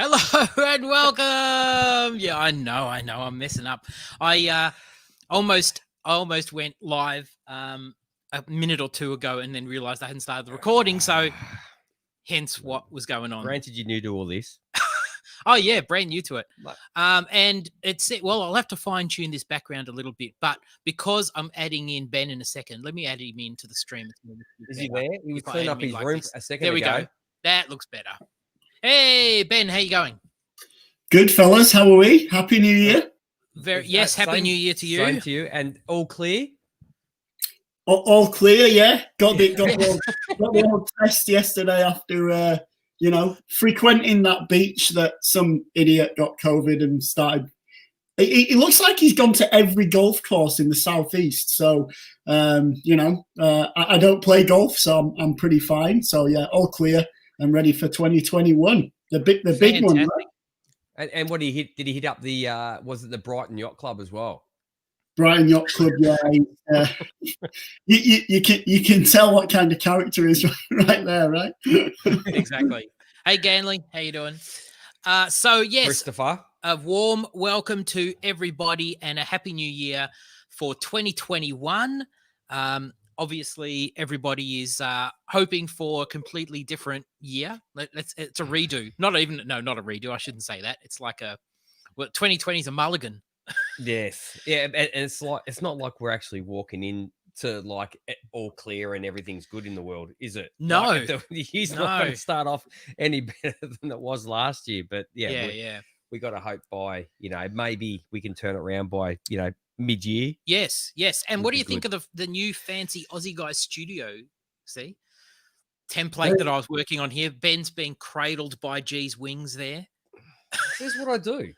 Hello and welcome. Yeah, I know. I'm messing up. I almost went live a minute or two ago and then realized I hadn't started the recording. So, hence what was going on. Granted, you knew to all this. Oh yeah, brand new to it. And it's well, I'll have to fine tune this background a little bit, but because I'm adding in Ben in a second, let me add him into the stream. Is he there? He was cleaning up his room a second ago. There we go. That looks better. Hey Ben, how you going? Good, fellas. How are we? Happy New Year. Yes, Happy New Year to you. Same to you. And all clear? All clear, yeah. Got the old test yesterday after frequenting that beach that some idiot got COVID and started. It looks like he's gone to every golf course in the southeast. So I don't play golf, so I'm pretty fine. So yeah, all clear and ready for 2021. The big one, right? And what did he hit? Did he hit up the was it the Brighton Yacht Club as well? Brighton Yacht Club, yeah. You can tell what kind of character is right there, right? Exactly. Hey Ganley, how you doing? So yes, Christopher, a warm welcome to everybody and a happy new year for 2021. Obviously, everybody is hoping for a completely different year. It's a redo. Not a redo. I shouldn't say that. It's like 2020 is a mulligan. Yes, yeah, and it's not like we're actually walking in to like all clear and everything's good in the world, is it? No, like, the year's not going to start off any better than it was last year. But we got to hope by maybe we can turn it around by mid-year. Yes. And what do you think of the new fancy Aussie Guys studio? See, template that I was working on here. Ben's being cradled by G's wings there. Here's what I do.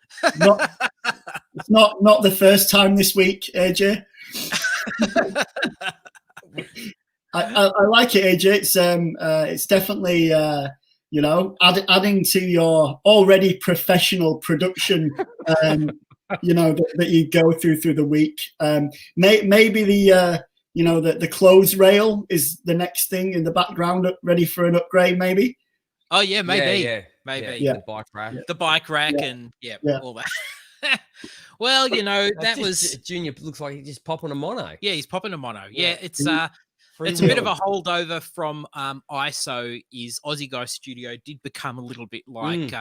It's not the first time this week, AJ. I like it, AJ. It's definitely adding to your already professional production. That you go through the week. Maybe the clothes rail is the next thing in the background, ready for an upgrade. Maybe. Oh yeah, maybe. Maybe the bike rack, and all that. Well, that was Junior. Looks like he's just popping a mono. Yeah, he's popping a mono. Yeah, it's a bit of a holdover from ISO. Is Aussie Guy Studio did become a little bit like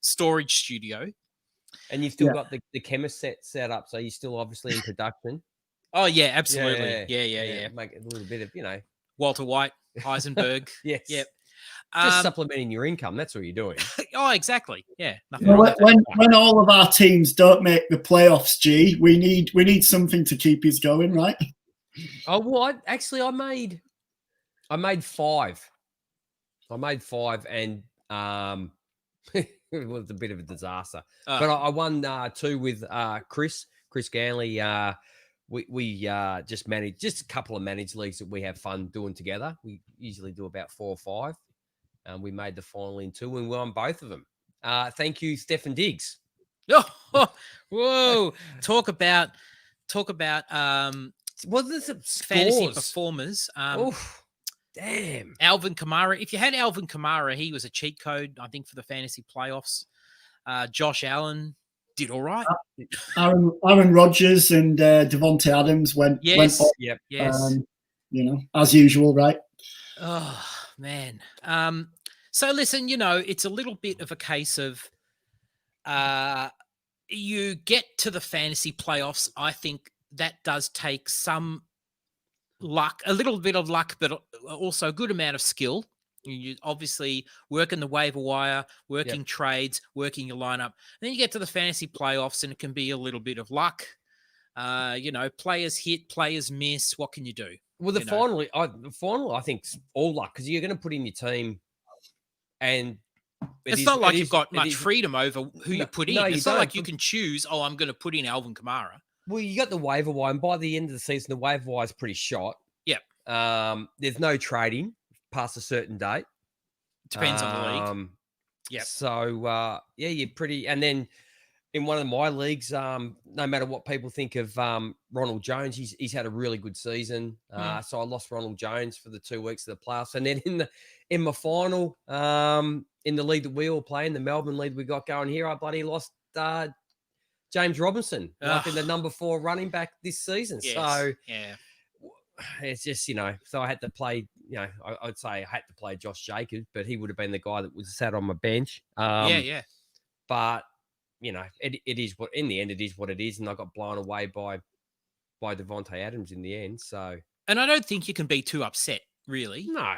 storage studio. And you've still got the chemist set up, so you're still obviously in production. Oh yeah, absolutely. Yeah. Make it a little bit of Walter White, Heisenberg. Yes. Yep. Just supplementing your income. That's what you're doing. Oh, exactly. Yeah. When all of our teams don't make the playoffs, G, we need something to keep us going, right? Oh, what? Actually, I made 5. I made 5, and it was a bit of a disaster. But I won 2 with Chris Ganley. We just managed just a couple of managed leagues that we have fun doing together. We usually do about 4 or 5. We made the final in 2 and we won both of them. Thank you, Stefan Diggs. Oh, whoa! Talk about What is it? Fantasy performers. Damn. Alvin Kamara. If you had Alvin Kamara, he was a cheat code, I think, for the fantasy playoffs. Josh Allen did all right. Aaron Rodgers and Devontae Adams went off, yes. As usual, right? Oh, man. So listen, it's a little bit of a case of you get to the fantasy playoffs. I think that does take some luck, a little bit of luck, but also a good amount of skill. You obviously working the waiver wire, working trades, working your lineup. And then you get to the fantasy playoffs and it can be a little bit of luck. Players hit, players miss. What can you do? Well, the final, I think, is all luck because you're going to put in your team, and it's not like you've got much freedom over who you put in. It's not like you can choose. Oh, I'm going to put in Alvin Kamara. Well, you got the waiver wire, and by the end of the season, the waiver wire is pretty shot. Yep. There's no trading past a certain date. Depends on the league. Yeah. So you're pretty. And then in one of my leagues, no matter what people think of Ronald Jones, he's had a really good season. So I lost Ronald Jones for the 2 weeks of the playoffs, and then in my final, in the league that we all play, in the Melbourne league we got going here, I bloody lost James Robinson, like in the number 4 running back this season. Yes. So yeah. it's just, so I had to play, I'd say I had to play Josh Jacobs, but he would have been the guy that was sat on my bench. Yeah. But, it is what, in the end, it is what it is. And I got blown away by Devontae Adams in the end. So, and I don't think you can be too upset, really. No.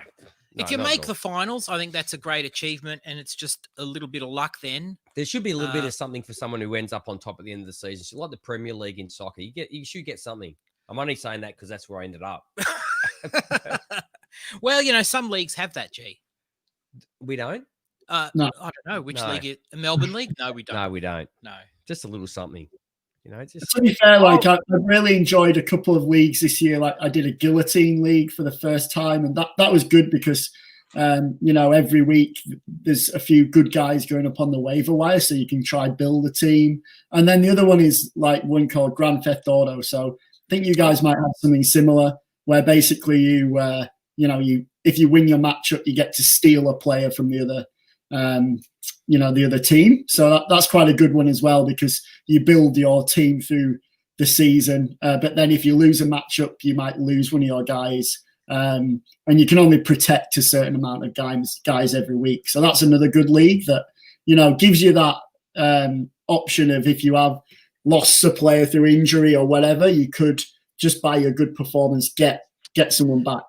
If you make the finals, I think that's a great achievement, and it's just a little bit of luck then. There should be a little bit of something for someone who ends up on top at the end of the season. So like the Premier League in soccer, you should get something. I'm only saying that because that's where I ended up. Well, some leagues have that, G. We don't? No. I don't know. Which league? Melbourne League? No, we don't. No, we don't. No. Just a little something. Just to be fair, I've really enjoyed a couple of leagues this year. Like I did a guillotine league for the first time, and that was good because every week there's a few good guys going up on the waiver wire, so you can try build a team. And then the other one is like one called Grand Theft Auto. So I think you guys might have something similar where basically you if you win your matchup, you get to steal a player from the other. The other team. So that's quite a good one as well because you build your team through the season. But then if you lose a matchup, you might lose one of your guys. And you can only protect a certain amount of guys every week. So that's another good league that, gives you that option of if you have lost a player through injury or whatever, you could just by your good performance get someone back.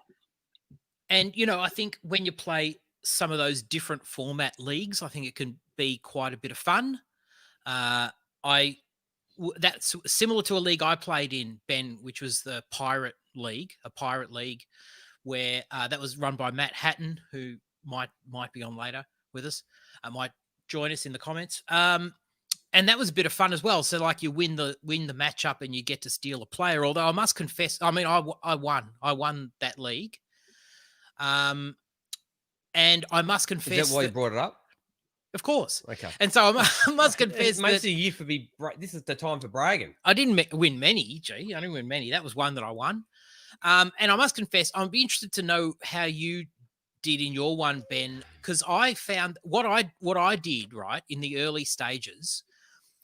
And, I think when you play some of those different format leagues, I think it can be quite a bit of fun. That's similar to a league I played in, Ben, which was the Pirate League, where that was run by Matt Hatton, who might be on later with us, might join us in the comments. And that was a bit of fun as well. So like you win the matchup and you get to steal a player. Although I must confess, I won that league. And I must confess. Is that why you brought it up? Of course. Okay. And so I must confess it makes a year for me. This is the time for bragging. I didn't win many, G. I didn't win many. That was one that I won. And I must confess, I'd be interested to know how you did in your one, Ben, because I found what I did right in the early stages,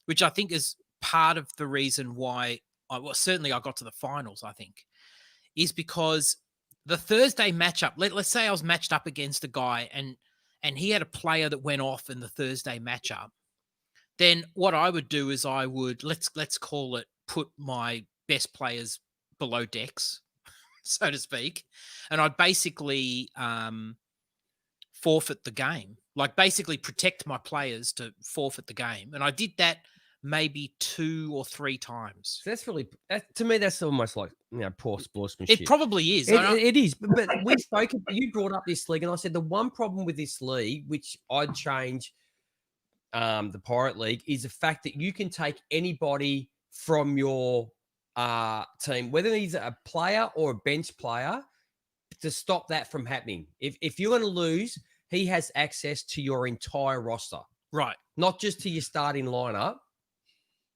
which I think is part of the reason why I got to the finals, I think, is because the Thursday matchup, let's say I was matched up against a guy and he had a player that went off in the Thursday matchup, then what I would do is I would, let's call it, put my best players below decks, so to speak, and I'd basically forfeit the game, like basically protect my players to forfeit the game. And I did that maybe 2 or 3 times. So that's really, to me, that's almost like poor sportsmanship. It probably is. It is. But we spoke. You brought up this league, and I said the one problem with this league, which I'd change, the Pirate League, is the fact that you can take anybody from your team, whether he's a player or a bench player, to stop that from happening. If you're going to lose, he has access to your entire roster, right? Not just to your starting lineup.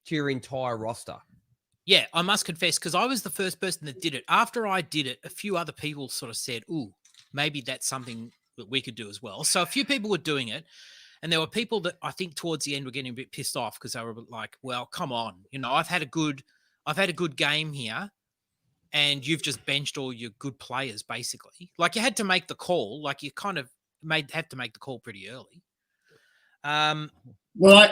To your entire roster. Yeah, I must confess, because I was the first person that did it. After I did it, a few other people sort of said, ooh, maybe that's something that we could do as well. So a few people were doing it, and there were people that I think towards the end were getting a bit pissed off because they were like, well, come on, I've had a good game here, and you've just benched all your good players, basically. Like you had to make the call, like you kind of had to make the call pretty early. Well,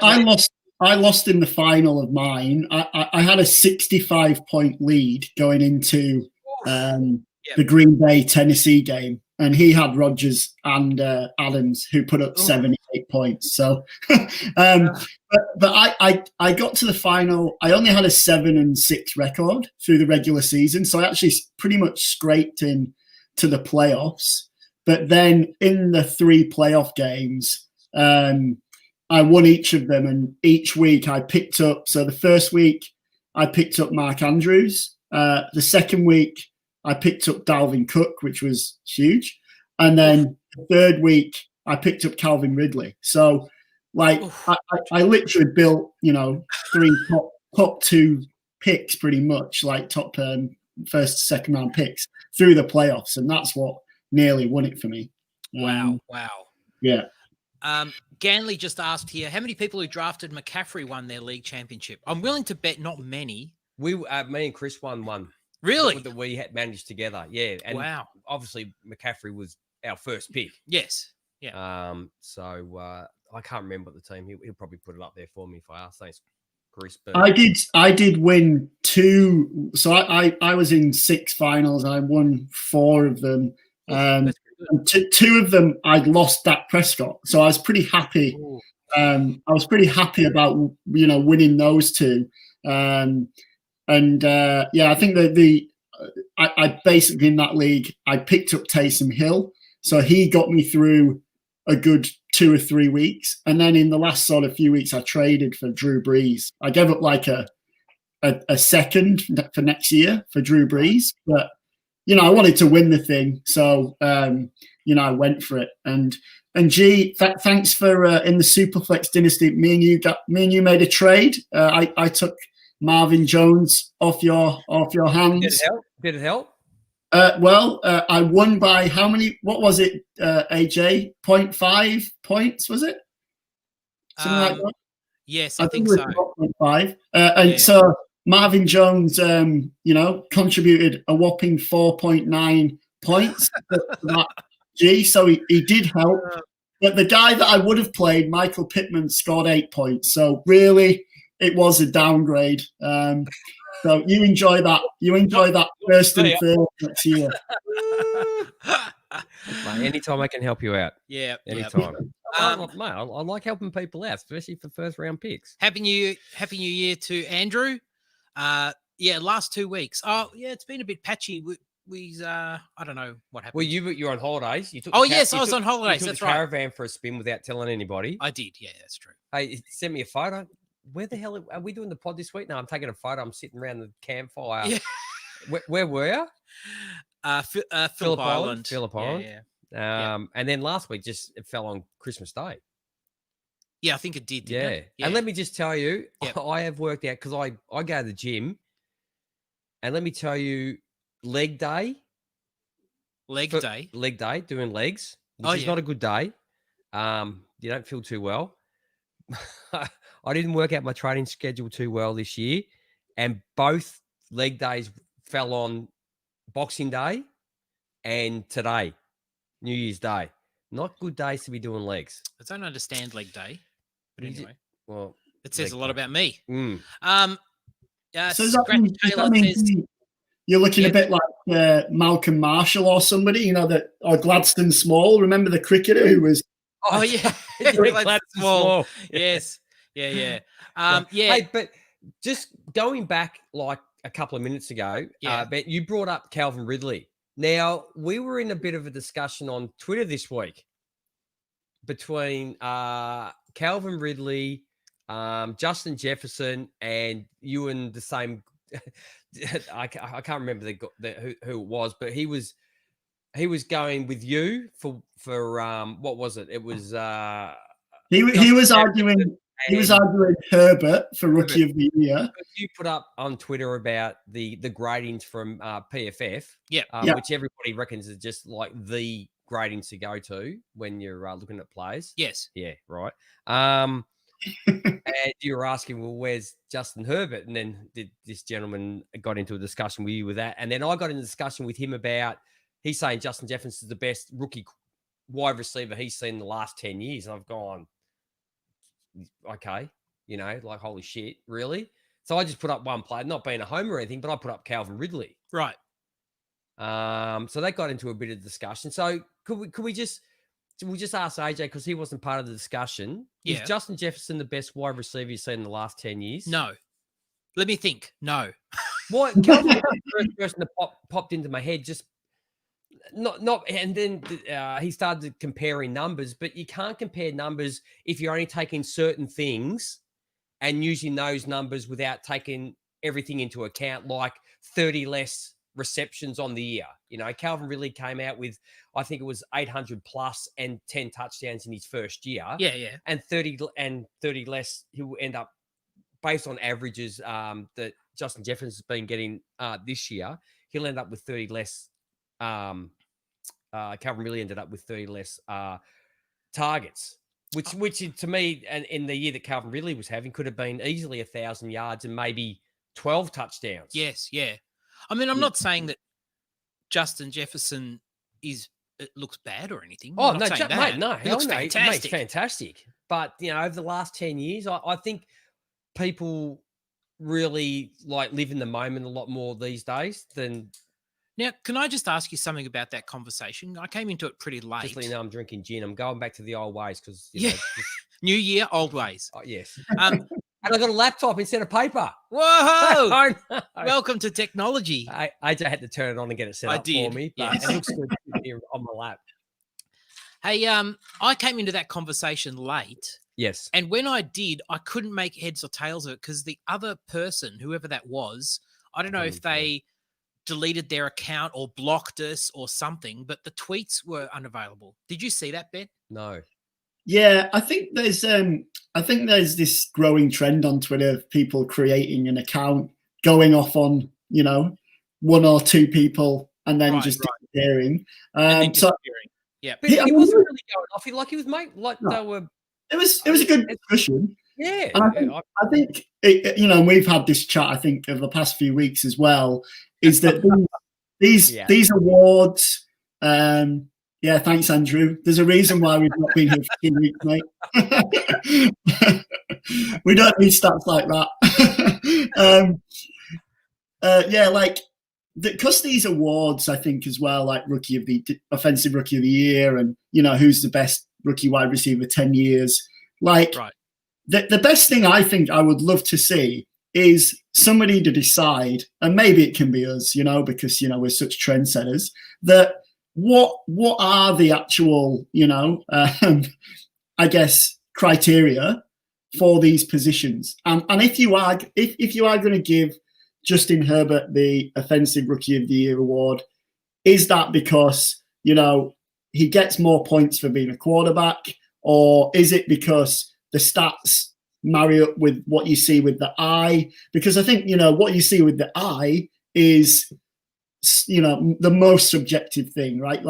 I lost in the final of mine. I had a 65-point lead going into the Green Bay Tennessee game, and he had Rodgers and Adams, who put up 78 points. So, but I got to the final. I only had a 7-6 record through the regular season, so I actually pretty much scraped in to the playoffs. But then in the 3 playoff games, I won each of them, and each week I picked up. So the first week I picked up Mark Andrews. The second week I picked up Dalvin Cook, which was huge. And then the third week I picked up Calvin Ridley. So like I literally built, 3 top 2 picks pretty much, like top first, second round picks through the playoffs. And that's what nearly won it for me. Wow. Yeah. Ganley just asked here, how many people who drafted McCaffrey won their league championship? I'm willing to bet not many. Me and Chris won one. Really? That we had managed together. Yeah. And wow. Obviously McCaffrey was our first pick. Yes. Yeah. So I can't remember what the team. He'll probably put it up there for me if I ask. Thanks, Chris. But I did win 2. So I was in 6 finals. I won 4 of them. And 2 of them I'd lost Dak Prescott. So I was pretty happy. I was pretty happy about winning those 2. I think that I basically in that league I picked up Taysom Hill, so he got me through a good 2 or 3 weeks, and then in the last sort of few weeks I traded for Drew Brees. I gave up like a second for next year for Drew Brees, but I wanted to win the thing, so I went for it. And G, thanks for in the Superflex Dynasty. Me and you made a trade. I took Marvin Jones off your hands. Did it help? I won by how many? What was it, AJ? 0.5 points, was it? Something like that? Yes, I think so. 0.5. So Marvin Jones, contributed a whopping 4.9 points for that G. So he did help. But the guy that I would have played, Michael Pittman, scored 8 points. So really, it was a downgrade. So you enjoy that. You enjoy that first and third next year. Anytime I can help you out. Yeah. Anytime. I like helping people out, especially for first round picks. Happy New Year to Andrew. Last 2 weeks. Oh, yeah, it's been a bit patchy. We I don't know what happened. Well, you're on holidays. You took I was on holidays. That's right. Caravan for a spin without telling anybody. I did. Yeah, that's true. Hey, send me a photo. Where the hell are we doing the pod this week? No, I'm taking a photo. I'm sitting around the campfire. Yeah. Where were you? Phillip Island. Phillip Island. Yeah. And then last week it fell on Christmas Day. Yeah, I think it did. Didn't it? And let me just tell you, I have worked out because I go to the gym, and let me tell you, leg day, doing legs, which is not a good day. You don't feel too well. I didn't work out my training schedule too well this year, and both leg days fell on Boxing Day and today, New Year's Day. Not good days to be doing legs. I don't understand leg day, but anyway, well, it says a lot about me. So does that mean you're looking a bit like Malcolm Marshall or somebody, or Gladstone Small? Remember the cricketer who was? Oh yeah, Gladstone Small. Yes. Yeah. Hey, but just going back like a couple of minutes ago, but you brought up Calvin Ridley. Now, we were in a bit of a discussion on Twitter this week between Calvin Ridley, Justin Jefferson, and you and the same. I can't remember who it was, but he was going with you for what was it? It was he was arguing. He was arguing Herbert for Rookie of the Year. You put up on Twitter about the gradings from PFF, which everybody reckons is just like the gradings to go to when you're looking at players. Yes. Yeah, right. And you were asking, well, where's Justin Herbert? And then this gentleman got into a discussion with you with that. And then I got in a discussion with him about, he's saying Justin Jefferson is the best rookie wide receiver he's seen in the last 10 years. And I've gone, okay, like, holy shit, really? So I just put up one player, not being a homer or anything, but I put up Calvin Ridley. Right. So that got into a bit of discussion. So we'll just ask AJ, because he wasn't part of the discussion. Is Justin Jefferson the best wide receiver you've seen in the last 10 years? No. Let me think. No. What? Calvin was the first person that popped into my head, just not, and then he started comparing numbers, but you can't compare numbers if you're only taking certain things and using those numbers without taking everything into account, like 30 less receptions on the year. Calvin Ridley came out with, I think it was 800 plus and 10 touchdowns in his first year. Yeah. And 30 less, he will end up based on averages that Justin Jefferson has been getting this year. He'll end up with 30 less. Calvin Ridley ended up with 30 less targets. which to me, and in the year that Calvin Ridley was having, could have been easily 1,000 yards and maybe 12 touchdowns. Yes, yeah. I mean, I'm not saying that Justin Jefferson looks bad or anything. Oh, I'm no, not saying mate, no. He looks fantastic. He's fantastic. But, over the last 10 years, I think people really live in the moment a lot more these days than... Now, can I just ask you something about that conversation? I came into it pretty late. Just letting you know I'm drinking gin. I'm going back to the old ways because, New year, old ways. Oh, yes. And I got a laptop instead of paper. Whoa! Welcome to technology. I just had to turn it on and get it set up for me. But it looks good here on my lap. Hey, I came into that conversation late. Yes. And when I did, I couldn't make heads or tails of it because the other person, whoever that was, I don't know if they deleted their account or blocked us or something, but the tweets were unavailable. Did you see that, Ben? No. Yeah, I think there's this growing trend on Twitter of people creating an account, going off on, one or two people and then disappearing. Yeah. But he wasn't really going off. He was they were. It was a good discussion. Yeah. And I think we've had this chat, I think, over the past few weeks as well, is that these awards, thanks, Andrew. There's a reason why we've not been here for 2 weeks, mate. We don't need stats like that. Because these awards, I think, as well, like offensive rookie of the year, and who's the best rookie wide receiver 10 years. The best thing I think I would love to see is somebody to decide, and maybe it can be us, because we're such trendsetters, that what are the actual I guess criteria for these positions, and if you are going to give Justin Herbert the offensive rookie of the year award, is that because he gets more points for being a quarterback, or is it because the stats marry up with what you see with the eye? Because I think what you see with the eye is the most subjective thing, right?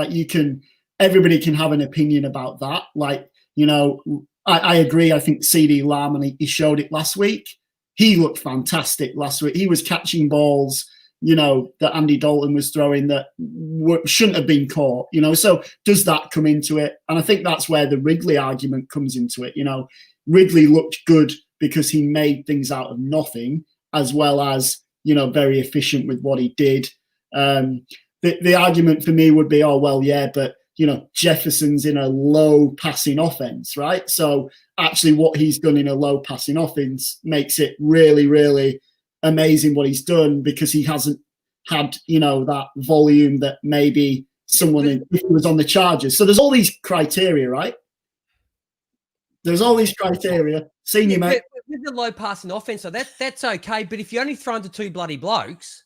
Everybody can have an opinion about that. I agree. I think CD Lamb, and he showed it last week. He looked fantastic last week. He was catching balls, that Andy Dalton was throwing that shouldn't have been caught, So does that come into it? And I think that's where the Ridley argument comes into it. Ridley looked good because he made things out of nothing, as well as, very efficient with what he did. The argument for me would be, but Jefferson's in a low passing offense, right? So actually what he's done in a low passing offense makes it really, really amazing what he's done, because he hasn't had, that volume that maybe someone if he was on the Chargers. So there's all these criteria, right? There's all these criteria. Senior, mate. With the low passing offense, so that's okay. But if you only thrown to two bloody blokes,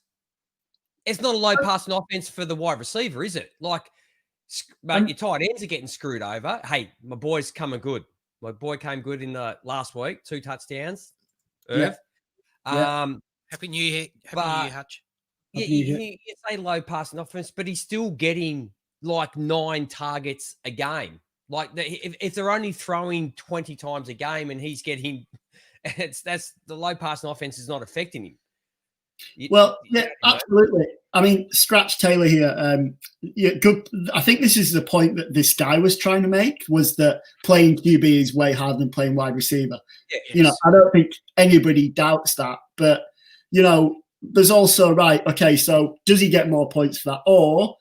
it's not a low passing offense for the wide receiver, is it? Mate, your tight ends are getting screwed over. Hey, my boy's coming good. My boy came good in the last week, 2 touchdowns. Yeah. Happy New Year, Hutch. Yeah, you say low passing offense, but he's still getting 9 targets a game. If they're only throwing 20 times a game and he's getting, that's the low passing offense is not affecting him. Absolutely. I mean, Scratch Taylor here. Good. I think this is the point that this guy was trying to make, was that playing QB is way harder than playing wide receiver. Yes. I don't think anybody doubts that. But there's also okay. So does he get more points for that, or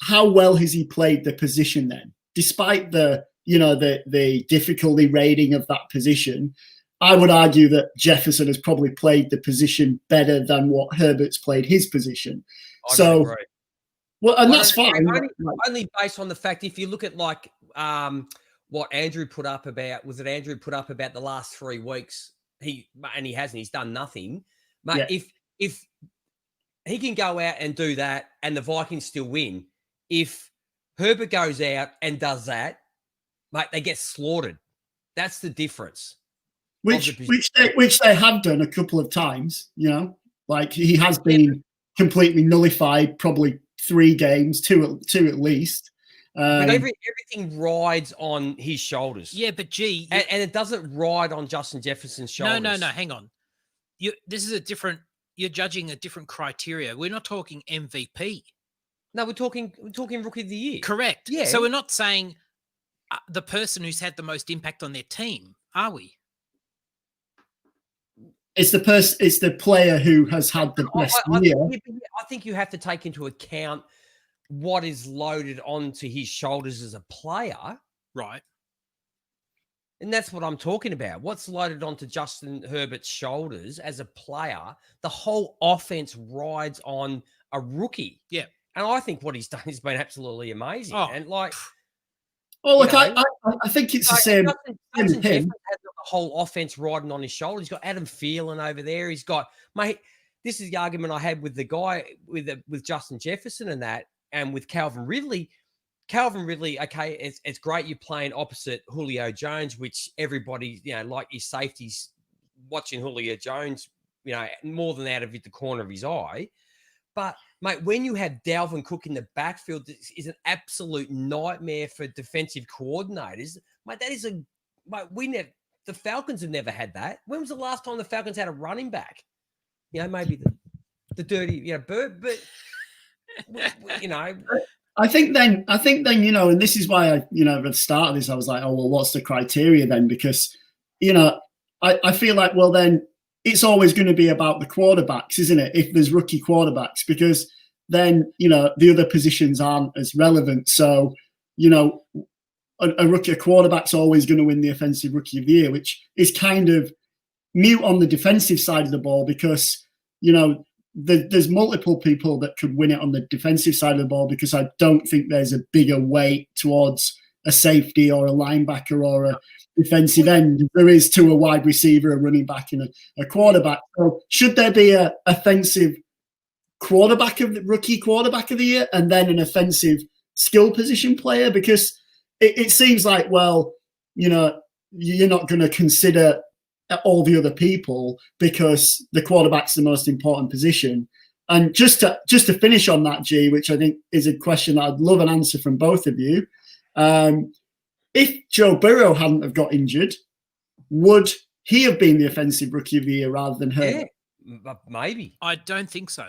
how well has he played the position then? Despite the difficulty rating of that position, I would argue that Jefferson has probably played the position better than what Herbert's played his position. And that's fine. Only based on the fact, if you look at what Andrew put up about, the last 3 weeks, he hasn't, he's done nothing. Mate, if he can go out and do that and the Vikings still win, if Herbert goes out and does that, mate, they get slaughtered. That's the difference. Which they have done a couple of times, he has been completely nullified, probably 3 games, two at least. But everything rides on his shoulders. Yeah, but gee, and it doesn't ride on Justin Jefferson's shoulders. No. Hang on. This is a different. You're judging a different criteria. We're not talking MVP. No, we're talking rookie of the year. Correct. Yeah. So we're not saying the person who's had the most impact on their team, are we? It's the player who has had the best year. I think you have to take into account what is loaded onto his shoulders as a player. Right. And that's what I'm talking about. What's loaded onto Justin Herbert's shoulders as a player? The whole offense rides on a rookie. Yeah. And I think what he's done has been absolutely amazing. Oh. And like, look, I think it's the same. Justin Jefferson has got the whole offense riding on his shoulders. He's got Adam Thielen over there. He's got, mate, this is the argument I had with the guy with Justin Jefferson and with Calvin Ridley. Calvin Ridley, okay, it's great you're playing opposite Julio Jones, which everybody, like your safeties watching Julio Jones, more than out of the corner of his eye. But, mate, when you have Dalvin Cook in the backfield, this is an absolute nightmare for defensive coordinators. Mate, the Falcons have never had that. When was the last time the Falcons had a running back? Maybe the dirty, Bird, but, I think then, and this is why at the start of this, I was like, oh, well, what's the criteria then? Because, I feel like, well, then it's always going to be about the quarterbacks, isn't it? If there's rookie quarterbacks, because then, the other positions aren't as relevant. So, a rookie quarterback's always going to win the offensive rookie of the year, which is kind of mute on the defensive side of the ball because, there's multiple people that could win it on the defensive side of the ball because I don't think there's a bigger weight towards a safety or a linebacker or a defensive end. There is to a wide receiver, a running back, and a quarterback. So should there be a offensive rookie quarterback of the year and then an offensive skill position player? Because it seems like, well, you're not going to consider all the other people because the quarterback's the most important position. And just to finish on that, G, which I think is a question that I'd love an answer from both of you. If Joe Burrow hadn't have got injured, would he have been the offensive rookie of the year rather than Herbert? Yeah, maybe. I don't think so.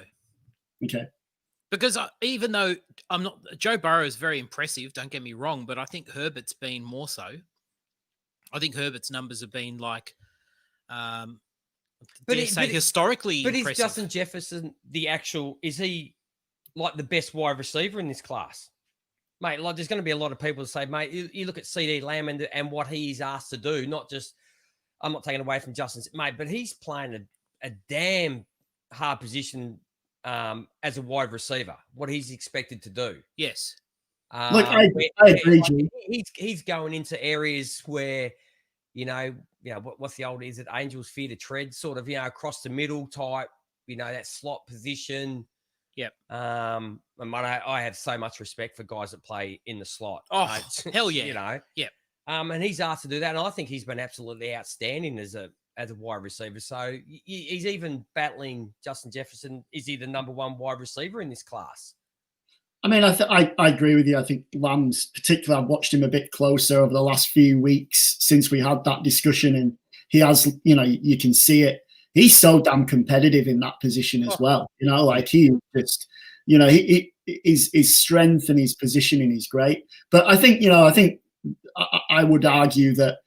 Okay. Because even though Joe Burrow is very impressive, don't get me wrong, but I think Herbert's been more so. I think Herbert's numbers have been like, historically but impressive. Is Justin Jefferson is he like the best wide receiver in this class? Mate, like there's going to be a lot of people that say, mate, you look at CD Lamb and what he's asked to do, not just, I'm not taking away from Justin's, mate, but he's playing a damn hard position as a wide receiver, what he's expected to do. Yes. Look, I agree. He's going into areas where, what's the old, is it Angels fear to tread, sort of, across the middle type, that slot position. Yep. I have so much respect for guys that play in the slot. Oh, hell yeah. Yep. And he's asked to do that. And I think he's been absolutely outstanding as a wide receiver. So he's even battling Justin Jefferson. Is he the number one wide receiver in this class? I mean, I agree with you. I think Lamb's particularly, I've watched him a bit closer over the last few weeks since we had that discussion. And he has, you can see it. He's so damn competitive in that position as well. Like he just, his strength and his positioning is great. But I think, I would argue that,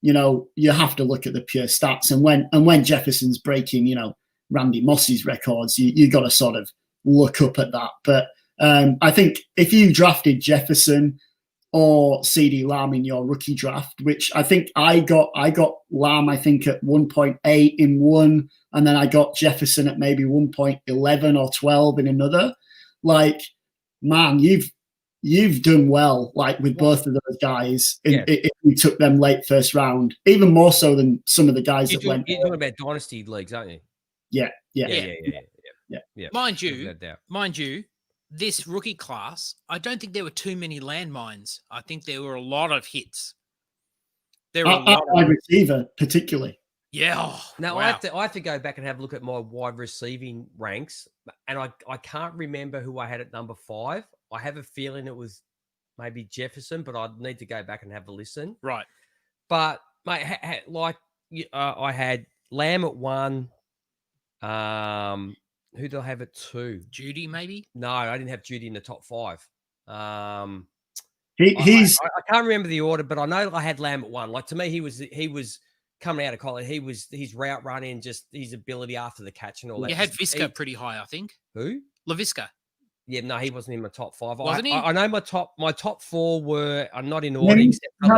you have to look at the pure stats. And when Jefferson's breaking, Randy Moss's records, you got to sort of look up at that. But I think if you drafted Jefferson or CD Lamb in your rookie draft, which I think I got Lamb, I think at 1.8 in one, and then I got Jefferson at maybe 1.11 or 12 in another. Like, man, you've done well, like with both of those guys. If you took them late first round, even more so than some of the guys that went. You're talking about dynasty leagues, aren't you? Yeah. Mind you, this rookie class, I don't think there were too many landmines. I think there were a lot of hits. There were a lot of wide receiver, particularly. Yeah. Oh, now wow. I have to go back and have a look at my wide receiving ranks, and I can't remember who I had at number 5. I have a feeling it was maybe Jefferson, but I'd need to go back and have a listen. Right. But mate, I had Lamb at 1. Who do I have at 2? Judy, maybe? No, I didn't have Judy in the top 5. He's I can't remember the order, but I know I had Lamb at 1. Like, to me, he was coming out of college. He was his route running, just his ability after the catch and all that. You had Visca pretty high, I think. Who? LaVisca. Yeah, no, he wasn't in my top 5. Wasn't he? I know my top 4 were not in order except for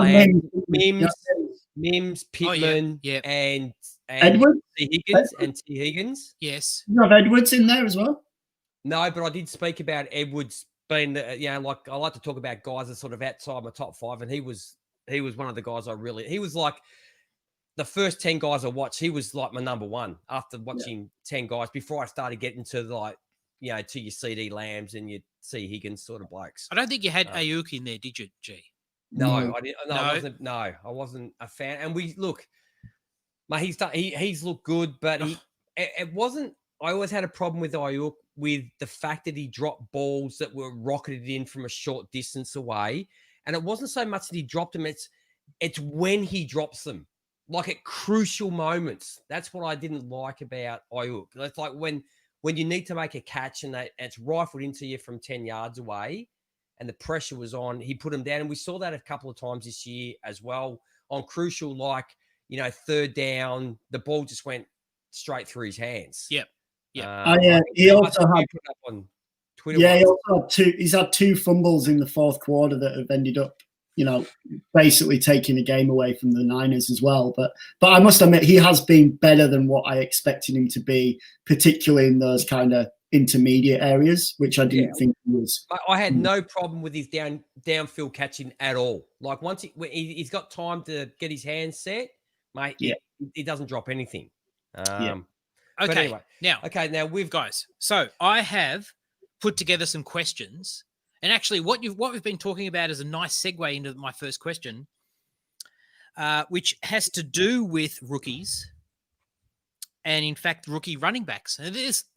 Mims, Pittman, and Edwards, T. Higgins. Yes. You have Edwards in there as well. No, but I did speak about Edwards being, like I like to talk about guys that sort of outside my top 5, and he was one of the guys he was like the first 10 guys I watched. He was like my number 1 after watching 10 guys before I started getting to to your CD Lambs and your C Higgins sort of blokes. I don't think you had Ayuk in there, did you, G? No, I didn't. No, I wasn't a fan. And he's looked good, but it wasn't. I always had a problem with Ayuk with the fact that he dropped balls that were rocketed in from a short distance away, and it wasn't so much that he dropped them. It's when he drops them, like at crucial moments. That's what I didn't like about Ayuk. It's like when you need to make a catch and it's rifled into you from 10 yards away and the pressure was on, he put him down. And we saw that a couple of times this year as well on crucial, third down, the ball just went straight through his hands. Yep. He also had put up on Twitter. Yeah, he's had 2 fumbles in the fourth quarter that have ended up, basically taking the game away from the Niners as well. But I must admit, he has been better than what I expected him to be, particularly in those kind of intermediate areas, which I didn't think he was. I had no problem with his downfield catching at all. Like once he's got time to get his hands set, mate, he doesn't drop anything. Okay. Anyway, now we've guys. So I have put together some questions. And actually, what we've been talking about is a nice segue into my first question, which has to do with rookies, and in fact, rookie running backs. And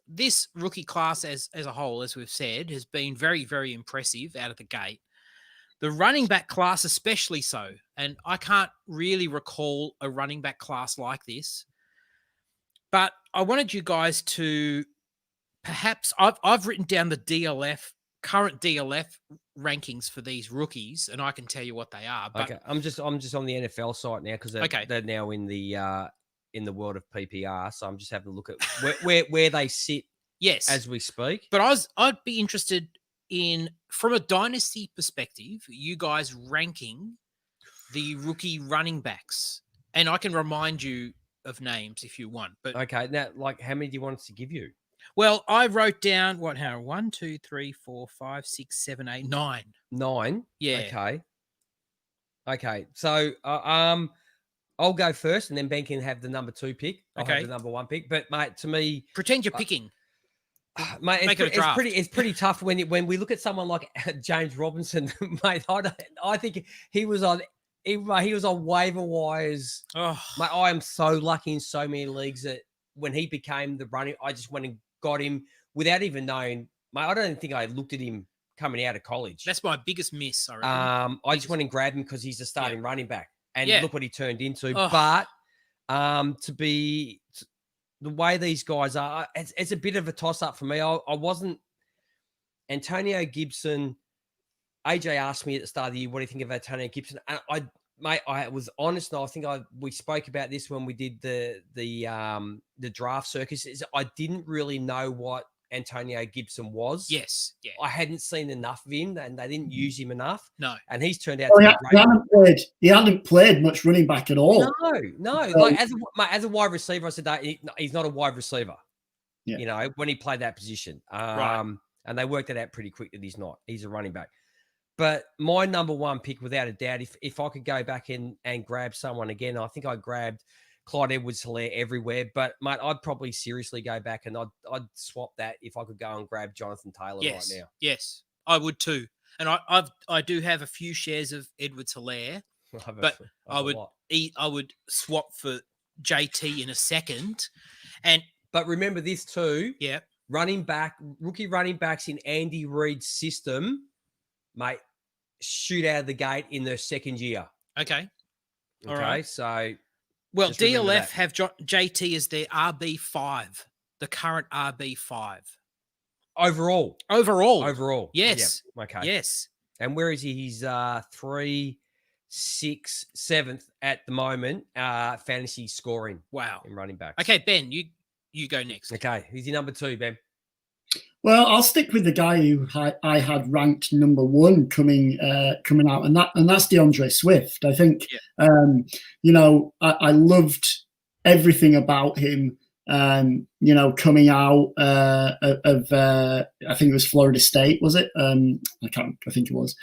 this rookie class as a whole, as we've said, has been very, very impressive out of the gate. The running back class, especially so, and I can't really recall a running back class like this. But I wanted you guys to perhaps I've written down the current DLF rankings for these rookies, and I can tell you what they are. But, okay, I'm just on the NFL site now because they're now in the world of PPR, so I'm just having a look at where they sit. Yes, as we speak. But I'd be interested in, from a dynasty perspective, you guys ranking the rookie running backs, and I can remind you of names if you want. But okay, now how many do you want us to give you? Well, I wrote down 1, 2, 3, 4, 5, 6, 7, 8, 9. 9? Yeah. Okay. So I'll go first and then Ben can have the number 2 pick. I'll have the number 1 pick. But mate, to me, pretend you're picking. Mate, it's pretty tough when we look at someone like James Robinson, mate. I think he was on waiver wires. Oh. Mate, I am so lucky in so many leagues that when he became the running, I just went and got him without even knowing. Mate, I don't think I looked at him coming out of college. That's my biggest miss, I reckon. I just went and grabbed him because he's a starting running back. And look what he turned into. Oh. But the way these guys are, it's a bit of a toss-up for me. I wasn't Antonio Gibson. AJ asked me at the start of the year, what do you think of Antonio Gibson? And I was honest, and I think we spoke about this when we did the draft circus. Is I didn't really know what Antonio Gibson was. Yes, yeah. I hadn't seen enough of him, and they didn't use him enough. No, and he's turned out to be great. He hadn't played much running back at all. No. Like as a wide receiver, I said that he's not a wide receiver. Yeah. When he played that position, right. And they worked it out pretty quick that he's not. He's a running back. But my number 1 pick, without a doubt, if I could go back in and grab someone again, I think I grabbed Clyde Edwards-Helaire everywhere. But, mate, I'd probably seriously go back and I'd swap that if I could go and grab Jonathan Taylor right now. Yes, I would too. And I do have a few shares of Edwards-Helaire, but I would swap for JT in a second. But remember this too. Yeah. Rookie running backs in Andy Reid's system, mate, shoot out of the gate in their second year. Okay. All Okay, right. so Well, just remember DLF that. have JT as their RB5, the current RB5. Overall. Yes. Yeah. Okay. Yes. And where is he? He's 3, 6, 7th at the moment. Fantasy scoring. Wow. In running backs. Okay, Ben, you go next. Okay. Who's your number 2, Ben? Well, I'll stick with the guy who I had ranked number 1 coming out, and that's Deandre Swift. I think, I loved everything about him. Coming out of I think it was Florida State, was it? I think it was.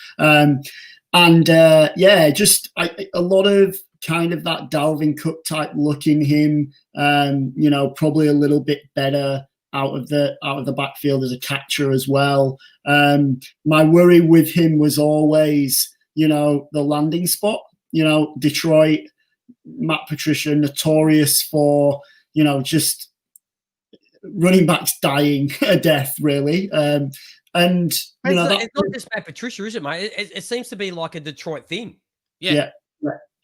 Just a lot of kind of that Dalvin Cook type look in him. Probably a little bit better out of the backfield as a catcher as well. My worry with him was always, the landing spot. Detroit, Matt Patricia, notorious for, just running backs dying a death, really. It's not just Matt Patricia, is it, mate? It seems to be like a Detroit thing. Yeah.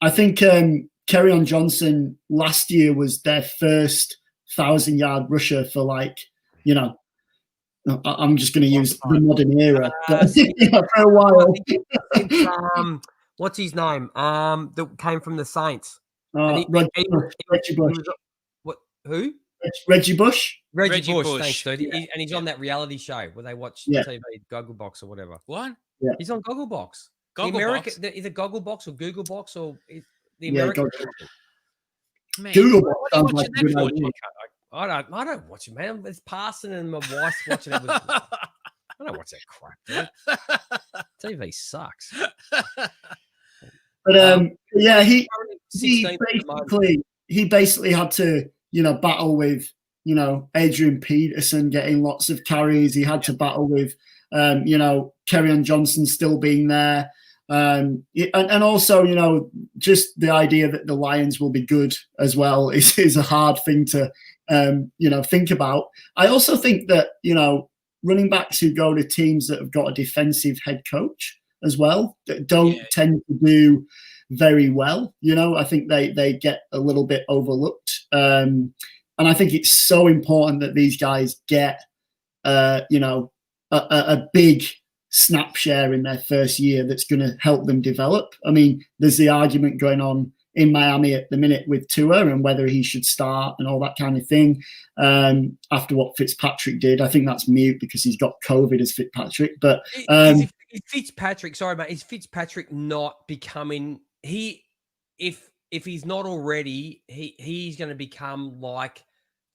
I think Kerryon Johnson last year was their first 1,000-yard rusher for I'm just going to use the modern era for a while. What's his name? That came from the Saints. Reggie Bush. What? Who? Reggie Bush. Reggie Bush. Thanks, dude. Yeah. And he's on that reality show where they watch TV, Gogglebox or whatever. What? Yeah. He's on Gogglebox. Gogglebox? Either Gogglebox or Googlebox or the American version. Googlebox sounds like a good idea. I don't watch it, man. It's Parson and my wife's watching it. I don't watch that crap, dude. TV sucks. But he basically had to, battle with, Adrian Peterson getting lots of carries. He had to battle with, Kerryon Johnson still being there. And also, just the idea that the Lions will be good as well is a hard thing to, think about. I also think that, running backs who go to teams that have got a defensive head coach as well don't tend to do very well. I think they get a little bit overlooked. And I think it's so important that these guys get, a big snap share in their first year that's going to help them develop. I mean, there's the argument going on in Miami at the minute with Tua and whether he should start and all that kind of thing. After what Fitzpatrick did, I think that's mute because he's got COVID as Fitzpatrick. But is Fitzpatrick, sorry, mate, is Fitzpatrick not becoming if he's not already, he's going to become like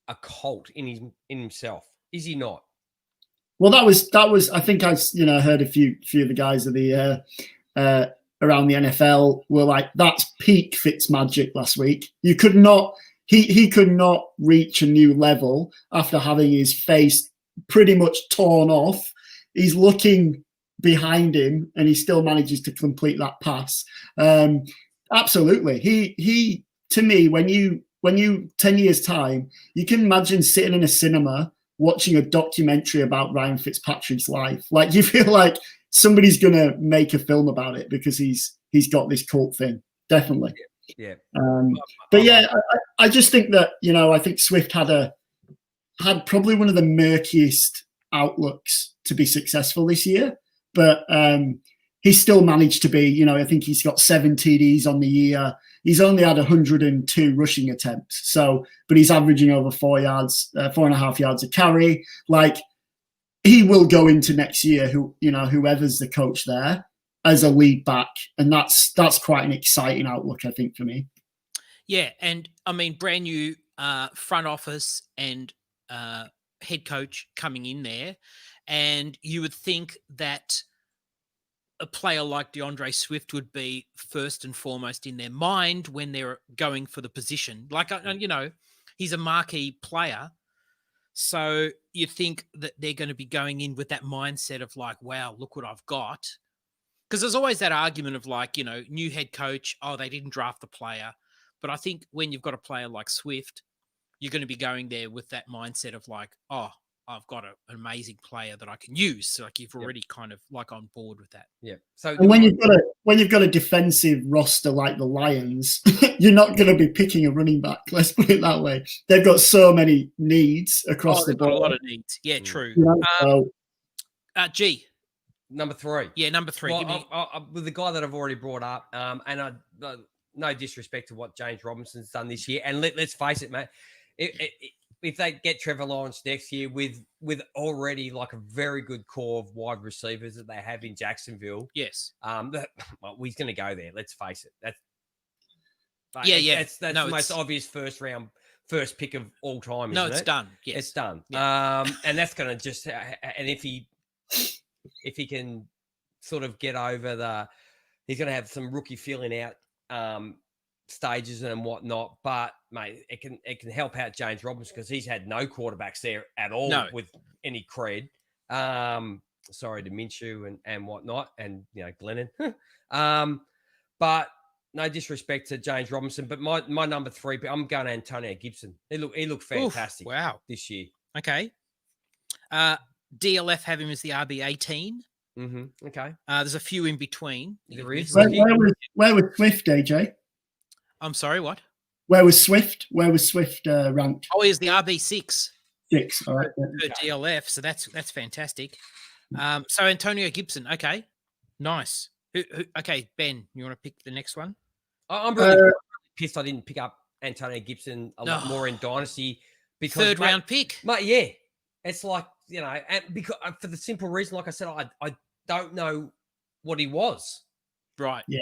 a cult in himself? Is he not? Well, that was. I think I heard a few of the guys of the around the NFL were like, that's peak Fitzmagic last week. You could not. He could not reach a new level after having his face pretty much torn off. He's looking behind him, and he still manages to complete that pass. Absolutely, he to me when you 10 years time, you can imagine sitting in a cinema watching a documentary about Ryan Fitzpatrick's life. Like, you feel like somebody's going to make a film about it because he's got this cult thing. Definitely. Yeah. I just think that, I think Swift had probably one of the murkiest outlooks to be successful this year, but he still managed to be, I think he's got 7 TDs on the year. He's only had 102 rushing attempts. But he's averaging over 4.5 yards a carry. Like, he will go into next year, whoever's the coach there, as a lead back. And that's quite an exciting outlook, I think, for me. Yeah. And I mean, brand new front office and head coach coming in there. And you would think that a player like DeAndre Swift would be first and foremost in their mind when they're going for the position. Like, he's a marquee player. So you think that they're going to be going in with that mindset of like, wow, look what I've got. Because there's always that argument of like, new head coach, oh, they didn't draft the player. But I think when you've got a player like Swift, you're going to be going there with that mindset of like, oh, I've got an amazing player that I can use. So like you've already kind of like on board with that. Yeah. So and when you've got a defensive roster like the Lions, you're not going to be picking a running back. Let's put it that way. They've got so many needs across the board. Got a lot of needs. Yeah, true. G. Number 3. Yeah, number 3. Well, with the guy that I've already brought up, and no disrespect to what James Robinson's done this year, and let's face it, mate, if they get Trevor Lawrence next year with already like a very good core of wide receivers that they have in Jacksonville, yes, he's going to go there. Let's face it. That's the most obvious first pick of all time. No, isn't it's it? Done. Yes, it's done. Yeah. And that's going to just and if he can sort of get over he's going to have some rookie feeling out stages and whatnot, but mate, it can help out James Robinson because he's had no quarterbacks there at all with any cred. Sorry to Minshew and whatnot, and Glennon. But no disrespect to James Robinson, but my number 3, I'm going to Antonio Gibson. He looked fantastic. Wow, this year. Okay. DLF have him as the RB18. Mm-hmm. Okay. There's a few in between. There is. Where was Swift, AJ? I'm sorry, what? Where was Swift? Ranked? Oh, he's the RB6. 6. All right. For DLF, so that's fantastic. So Antonio Gibson. Okay, nice. Okay, Ben, you want to pick the next one? I'm really pissed I didn't pick up Antonio Gibson a lot more in Dynasty because third round pick. Mate, yeah, it's like and because for the simple reason, like I said, I don't know what he was. Right. Yeah.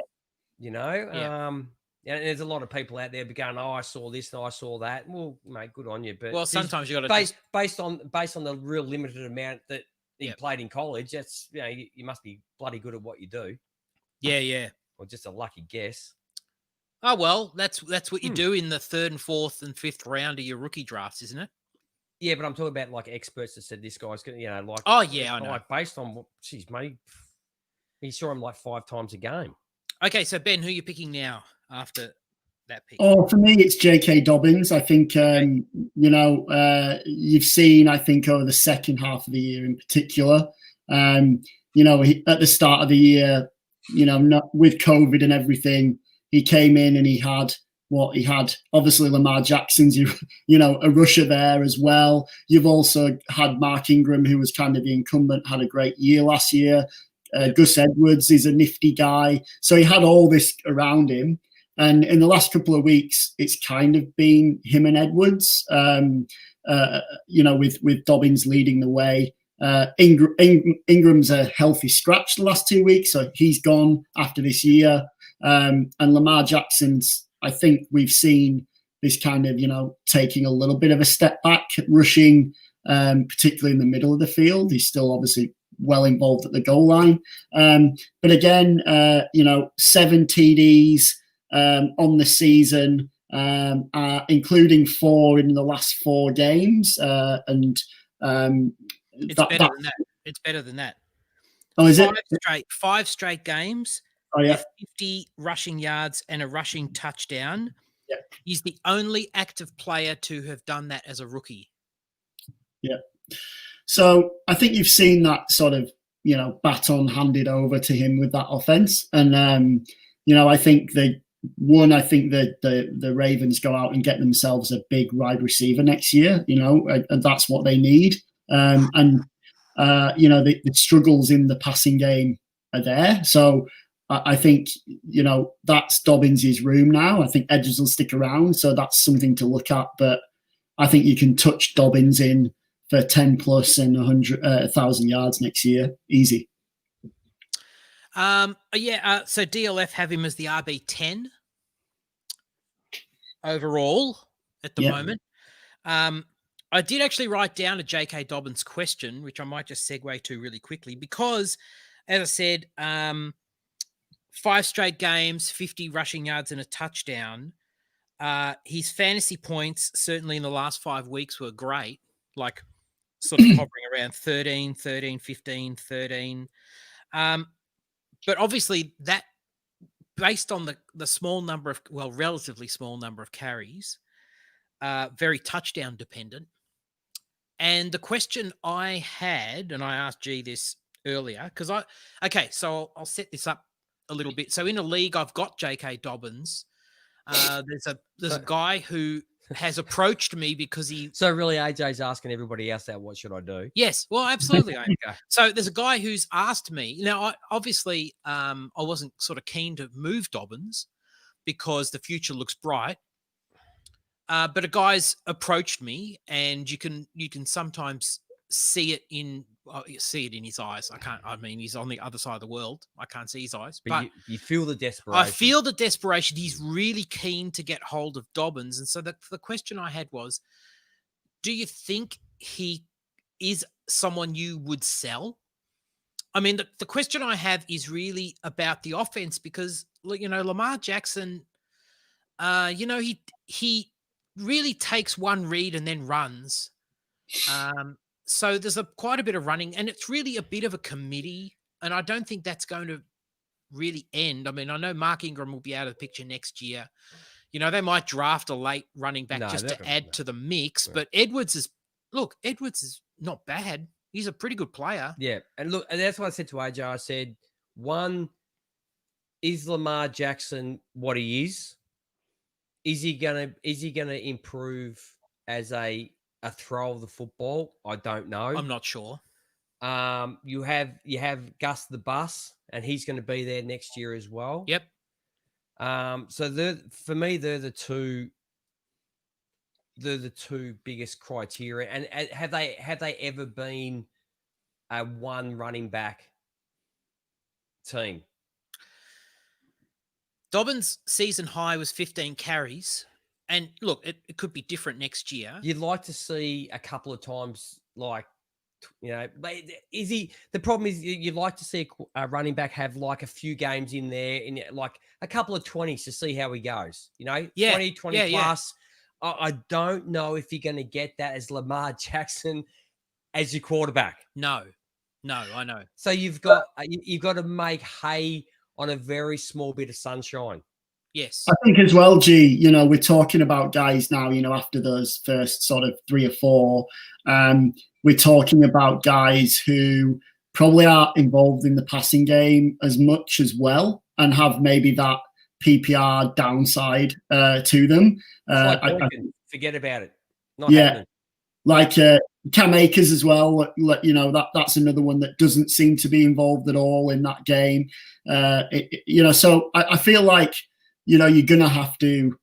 And there's a lot of people out there going, "Oh, I saw this and I saw that." Well, mate, good on you, but sometimes you got to based on the real limited amount that he played in college. That's you must be bloody good at what you do. Yeah. Or just a lucky guess. Oh well, that's what you do in the 3rd and 4th and 5th round of your rookie drafts, isn't it? Yeah, but I'm talking about like experts that said this guy's going to, like. Oh yeah, I know. Like based on mate, he saw him like 5 times a game. Okay, so Ben, who are you picking now after that pick? Oh, for me, it's J.K. Dobbins. I think, you've seen, I think, over the second half of the year in particular, at the start of the year, not with COVID and everything, he came in and he had obviously Lamar Jackson's, a rusher there as well. You've also had Mark Ingram, who was kind of the incumbent, had a great year last year. Gus Edwards is a nifty guy. So he had all this around him. And in the last couple of weeks, it's kind of been him and Edwards, with Dobbins leading the way. Ingram's a healthy scratch the last 2 weeks, so he's gone after this year. And Lamar Jackson's, I think we've seen this kind of, taking a little bit of a step back, rushing, particularly in the middle of the field. He's still obviously well involved at the goal line. But again, 7 TDs on the season, including 4 in the last 4 games. It's better than that. It's better than that. Oh, is it? 5 straight games. Oh, yeah. 50 rushing yards and a rushing touchdown. Yeah. He's the only active player to have done that as a rookie. Yeah. So I think you've seen that sort of, baton handed over to him with that offense. And, I think the Ravens go out and get themselves a big wide receiver next year, and that's what they need. The struggles in the passing game are there. So I think, that's Dobbins' room now. I think Edges will stick around. So that's something to look at. But I think you can touch Dobbins in for 10 plus and 1,000 yards next year. Easy. So DLF have him as the RB10 overall at the moment. I did actually write down a J.K. Dobbins question, which I might just segue to really quickly, because, as I said, 5 straight games, 50 rushing yards and a touchdown. His fantasy points, certainly in the last 5 weeks, were great, like sort of hovering around 13, 15, 13. But obviously that, based on the small number of, relatively small number of carries, very touchdown dependent. And the question I had, and I asked G this earlier, because so I'll set this up a little bit. So in a league, I've got J.K. Dobbins. There's a guy who has approached me because he. So really, AJ's asking everybody else that. What should I do? Yes, well, absolutely. Okay. So there's a guy who's asked me. Now, I wasn't sort of keen to move Dobbins because the future looks bright. But a guy's approached me, and you can sometimes see it in his eyes. He's on the other side of the world. I can't see his eyes, but you feel the desperation. I feel the desperation. He's really keen to get hold of Dobbins. And so the question I had was, do you think he is someone you would sell? I mean, the question I have is really about the offense because, Lamar Jackson, he really takes one read and then runs. So there's quite a bit of running, and it's really a bit of a committee, and I don't think that's going to really end. I mean, I know Mark Ingram will be out of the picture next year. They might draft a late running back just to add to the mix, but Edwards is not bad. He's a pretty good player. Yeah, and look, and that's what I said to AJ. I said, one, is Lamar Jackson what he is? Is he gonna improve as a throw of the football? I don't know. I'm not sure. You have Gus the Bus, and he's going to be there next year as well. Yep. So for me, they're the two biggest criteria. And have they ever been a one running back team? Dobbins' season high was 15 carries. And look, it could be different next year. You'd like to see a couple of times, but the problem is you'd like to see a running back have like a few games in there, in like a couple of 20s to see how he goes, 20 plus. Yeah. I don't know if you're going to get that as Lamar Jackson as your quarterback. No, I know. So you've got to make hay on a very small bit of sunshine. Yes. I think as well, G, we're talking about guys now, after those first sort of 3 or 4, we're talking about guys who probably aren't involved in the passing game as much as well and have maybe that PPR downside to them. Forget about it. Not happening. Like Cam Akers as well. That's another one that doesn't seem to be involved at all in that game. So I feel like, you're going to have to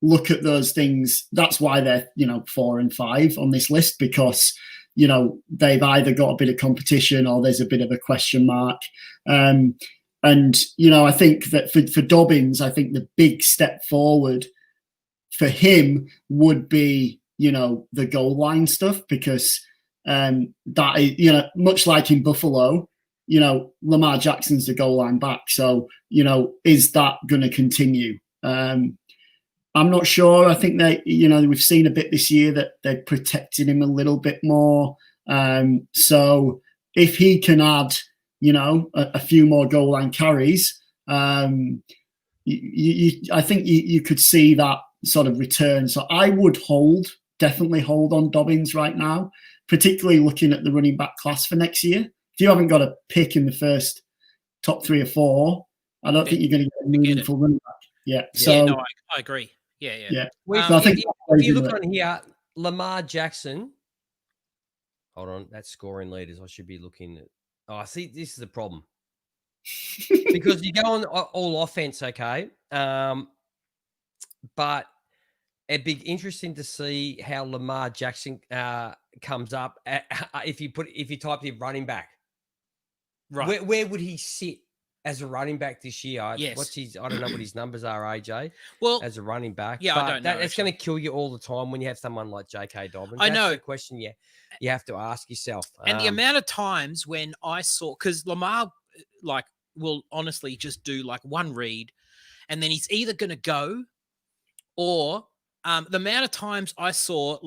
look at those things. That's why they're, 4 and 5 on this list, because, they've either got a bit of competition or there's a bit of a question mark. I think that for Dobbins, I think the big step forward for him would be, the goal line stuff, because that is, much like in Buffalo, Lamar Jackson's the goal line back. So, is that going to continue? I'm not sure. I think that, we've seen a bit this year that they're protecting him a little bit more. So if he can add, a few more goal line carries, I think you could see that sort of return. So I would definitely hold on Dobbins right now, particularly looking at the running back class for next year. If you haven't got a pick in the first top 3 or 4, I don't think you're going to get a meaningful running back. Yeah. So no, I agree. Yeah. So I think if you look on here, Lamar Jackson. Hold on, that's scoring leaders. I should be looking at. Oh, see, this is the problem because you go on all offense, okay, but it'd be interesting to see how Lamar Jackson comes up if you type in running back. Right, where would he sit as a running back this year? Yes. I don't know what his numbers are, AJ. Well, as a running back, yeah, but I don't know. It's going to kill you all the time when you have someone like J.K. Dobbins. I know. That's the question you have to ask yourself. And the amount of times when I saw, because Lamar will honestly just do one read, and then he's either going to go, or the amount of times I saw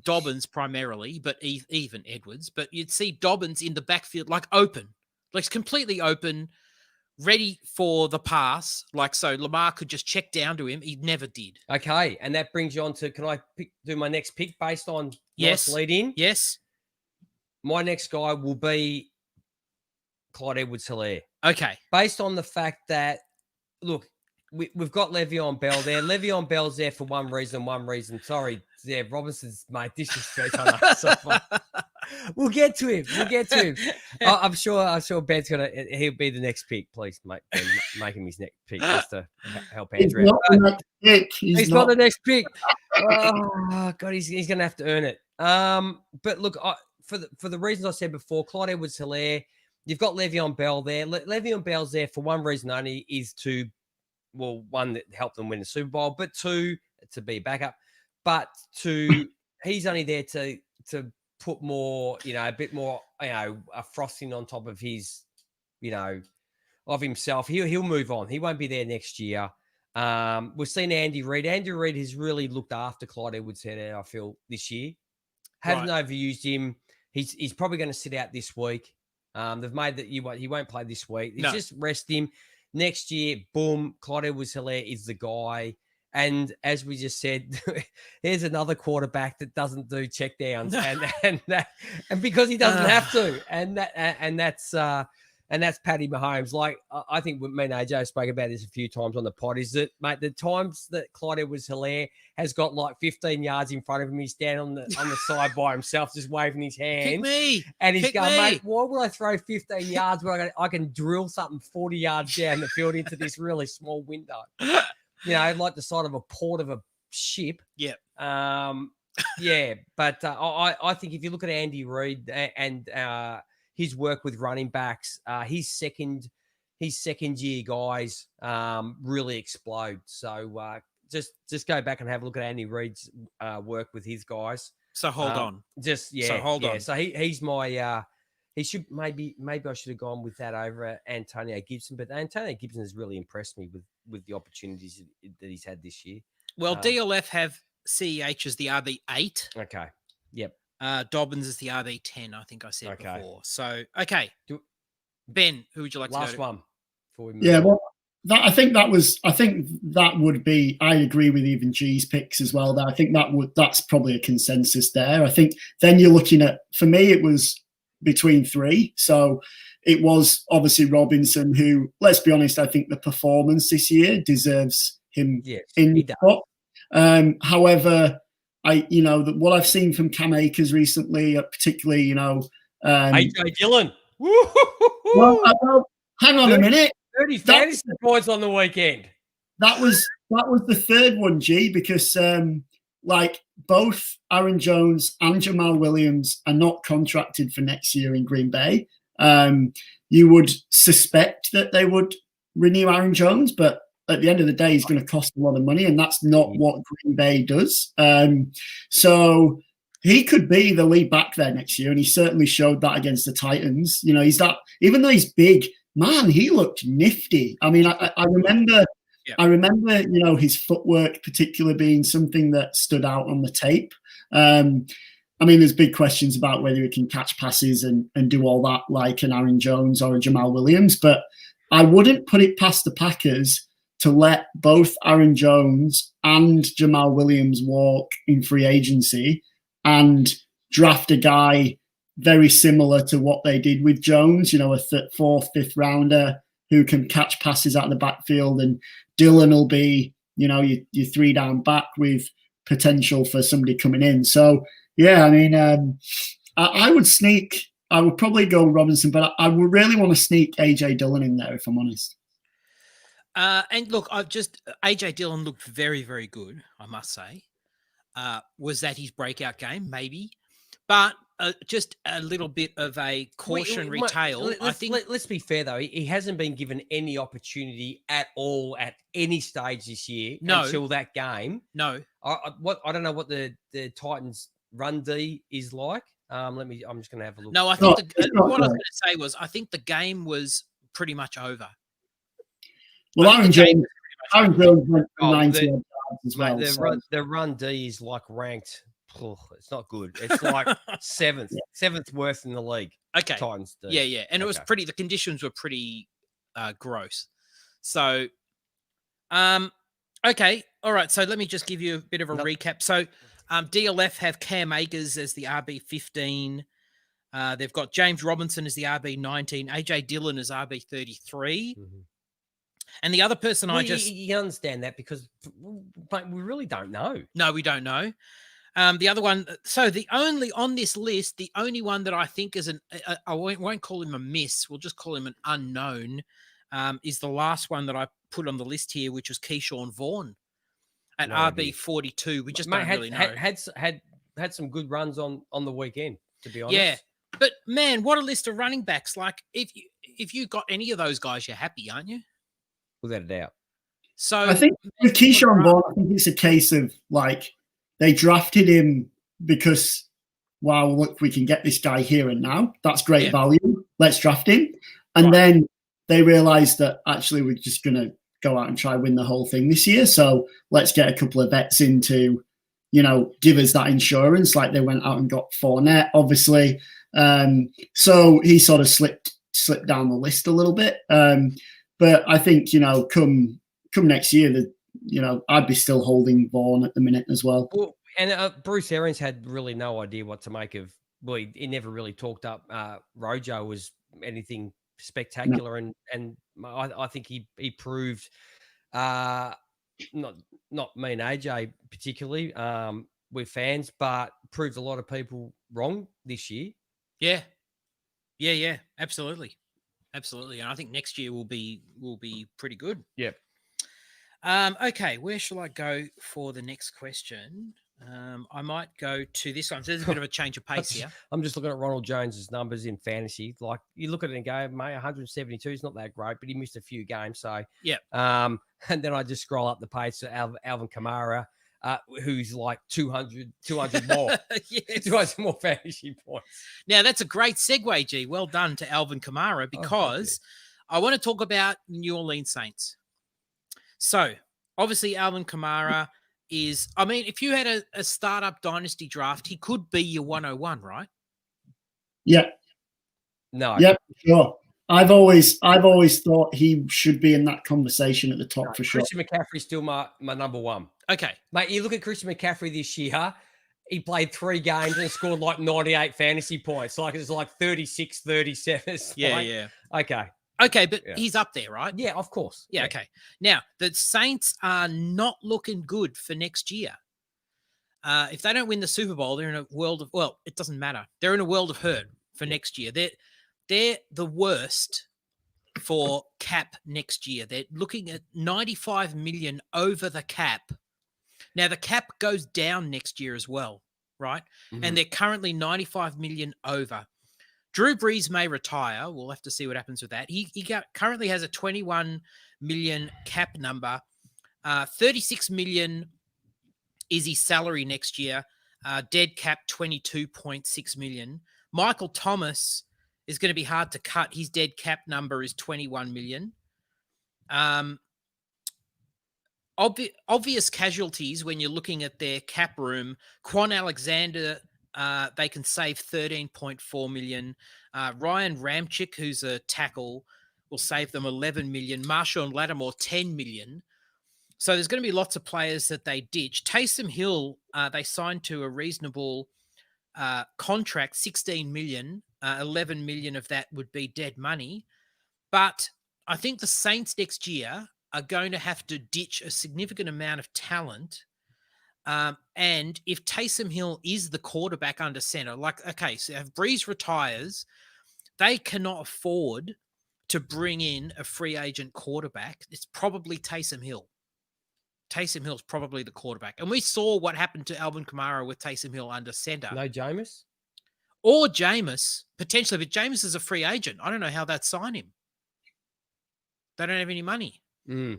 Dobbins primarily, but even Edwards, but you'd see Dobbins in the backfield, open, completely open, ready for the pass, like so Lamar could just check down to him. He never did. Okay, and that brings you on to, can I do my next pick based on Yes. nice lead in? Yes. My next guy will be Clyde Edwards-Helaire. Okay. Based on the fact that, look, we've got Le'Veon Bell there. Le'Veon Bell's there for one reason. Sorry, yeah, Robinson's my disrespect on us. We'll get to him. I'm sure Ben's he'll be the next pick. Please make him his next pick just to help Andrew. He's not the next pick. Oh God, he's gonna have to earn it. But look, for the reasons I said before, Clyde Edwards-Helaire, you've got Le'Veon Bell there. Le'Veon Bell's there for one reason only, is to, well, one, that helped them win the Super Bowl, but two, to be a backup. But two, he's only there to put more, a bit more, a frosting on top of his, of himself. He'll move on. He won't be there next year. We've seen Andy Reid. Andy Reid has really looked after Clyde Edwards-Helaire, I feel, this year. Haven't overused him. He's probably going to sit out this week. They've made that he won't play this week. Just rest him. Next year, boom, Clyde Edwards-Helaire is the guy. And as we just said, here's another quarterback that doesn't do checkdowns, and because he doesn't have to, and that's Patty Mahomes. Like, I think me and AJ spoke about this a few times on the pod. Is that, mate, the times that Clyde Edwards-Helaire has got like 15 yards in front of him, he's standing on the side by himself, just waving his hand. And he's going, mate, why would I throw 15 yards where I can drill something 40 yards down the field into this really small window? Like the side of a port of a ship. Yeah. But I think if you look at Andy Reid and his work with running backs, his second year guys really explode. So just go back and have a look at Andy Reid's work with his guys. So hold on. So he's my he should maybe I should have gone with that over Antonio Gibson, but Antonio Gibson has really impressed me with the opportunities that he's had this year. Well, DLF have CEH as the RB8. Okay. Yep. Dobbins is the RB10, I think I said before. So, okay. Ben, who would you like to go to? Last one. Before we move on. Well, I think that would be, I agree with even G's picks as well. I think that's probably a consensus there. I think then you're looking at, for me, it was between three. So it was obviously Robinson, who, let's be honest, I think the performance this year deserves him in the top. However, what I've seen from Cam Akers recently, particularly, AJ Dillon. Well, hang on a minute. 30 fantasy points on the weekend. That was the third one, G, because both Aaron Jones and Jamal Williams are not contracted for next year in Green Bay. You would suspect that they would renew Aaron Jones, but at the end of the day, he's going to cost a lot of money, and that's not what Green Bay does. So he could be the lead back there next year, and he certainly showed that against the Titans. He's that, even though he's big, man, he looked nifty. I mean, I remember, his footwork particularly being something that stood out on the tape. There's big questions about whether he can catch passes and do all that like an Aaron Jones or a Jamal Williams, but I wouldn't put it past the Packers to let both Aaron Jones and Jamal Williams walk in free agency and draft a guy very similar to what they did with Jones, a fourth, fifth rounder who can catch passes out of the backfield, and Dillon will be, your three down back with potential for somebody coming in. So, I would probably go Robinson, but I would really want to sneak AJ Dillon in there, if I'm honest. And look, AJ Dillon looked very, very good, I must say. Was that his breakout game? Maybe. But just a little bit of a cautionary tale. Let's be fair, though. He hasn't been given any opportunity at all at any stage this year until that game. No. I don't know what the Titans' run D is like. I'm just going to have a look. No, I think what I was going to say was I think the game was pretty much over. Well, Aaron Jones went for 90 yards as well. The run D is like ranked. It's not good. It's like seventh worst in the league. Okay. Titans D. Yeah. And it was the conditions were pretty gross. So, okay. All right. So let me just give you a bit of a recap. So DLF have Cam Akers as the RB15. They've got James Robinson as the RB19, AJ Dillon as RB33. Mm-hmm. And the other person you understand that because we really don't know. No, we don't know. The other one, so the only on this list, the only one that I think is I won't call him a miss, we'll just call him an unknown, is the last one that I put on the list here, which was Keyshawn Vaughan at RB42. We just don't really know. Had some good runs on the weekend, to be honest. Yeah, but man, what a list of running backs! Like if you got any of those guys, you're happy, aren't you? Without a doubt. So I think with Keyshawn Vaughan, I think it's a case of like they drafted him because, wow, look, we can get this guy here and now. That's great value. Let's draft him. And then they realized that actually we're just going to go out and try win the whole thing this year. So let's get a couple of vets in to, give us that insurance. Like they went out and got Fournette, obviously. So he sort of slipped down the list a little bit. But I think, come next year, I'd be still holding Vaughan at the minute as well. And Bruce Arians had really no idea what to make of. Well, he never really talked up Rojo was anything spectacular, and I think he proved, not me and AJ particularly, we're fans, but proved a lot of people wrong this year. Yeah, absolutely. Absolutely. And I think next year will be pretty good. Yep. Okay, where shall I go for the next question? I might go to this one. So there's a bit of a change of pace here. I'm just looking at Ronald Jones's numbers in fantasy. Like you look at it and go, mate, 172 is not that great, but he missed a few games. So yeah. And then I just scroll up the page to Alvin Kamara, who's like 200 more. Yes. 200 more fantasy points. Now, that's a great segue, G. Well done to Alvin Kamara, because I want to talk about New Orleans Saints. So, obviously, Alvin Kamara is, I mean, if you had a startup dynasty draft, he could be your 101, right? Yeah. No. Yep, sure. I've always thought he should be in that conversation at the top for sure. Christian McCaffrey's still my number one. Okay. Mate, you look at Christian McCaffrey this year, he played 3 games and scored like 98 fantasy points. Like it's like 36, 37. Yeah. Okay, but he's up there, right? Yeah, of course. Yeah, okay. Now, the Saints are not looking good for next year. If they don't win the Super Bowl, they're in a world of, well, it doesn't matter. They're in a world of hurt for next year. They're the worst for cap next year. They're looking at $95 million over the cap. Now, the cap goes down next year as well, right? Mm-hmm. And they're currently $95 million over. Drew Brees may retire. We'll have to see what happens with that. He currently has a $21 million cap number. $36 million is his salary next year. Dead cap, $22.6 million. Michael Thomas is going to be hard to cut. His dead cap number is $21 million. Obvious casualties when you're looking at their cap room. Quan Alexander, they can save $13.4 million. Ryan Ramczyk, who's a tackle, will save them $11 million. Marshawn Lattimore, $10 million. So there's going to be lots of players that they ditch. Taysom Hill, they signed to a reasonable contract, $16 million. $11 million of that would be dead money. But I think the Saints next year are going to have to ditch a significant amount of talent. And if Taysom Hill is the quarterback under center, like, okay, so if Brees retires, they cannot afford to bring in a free agent quarterback. It's probably Taysom Hill. Taysom Hill's probably the quarterback. And we saw what happened to Alvin Kamara with Taysom Hill under center. No Jameis? Or Jameis, potentially, but Jameis is a free agent. I don't know how they'd sign him. They don't have any money. Mm.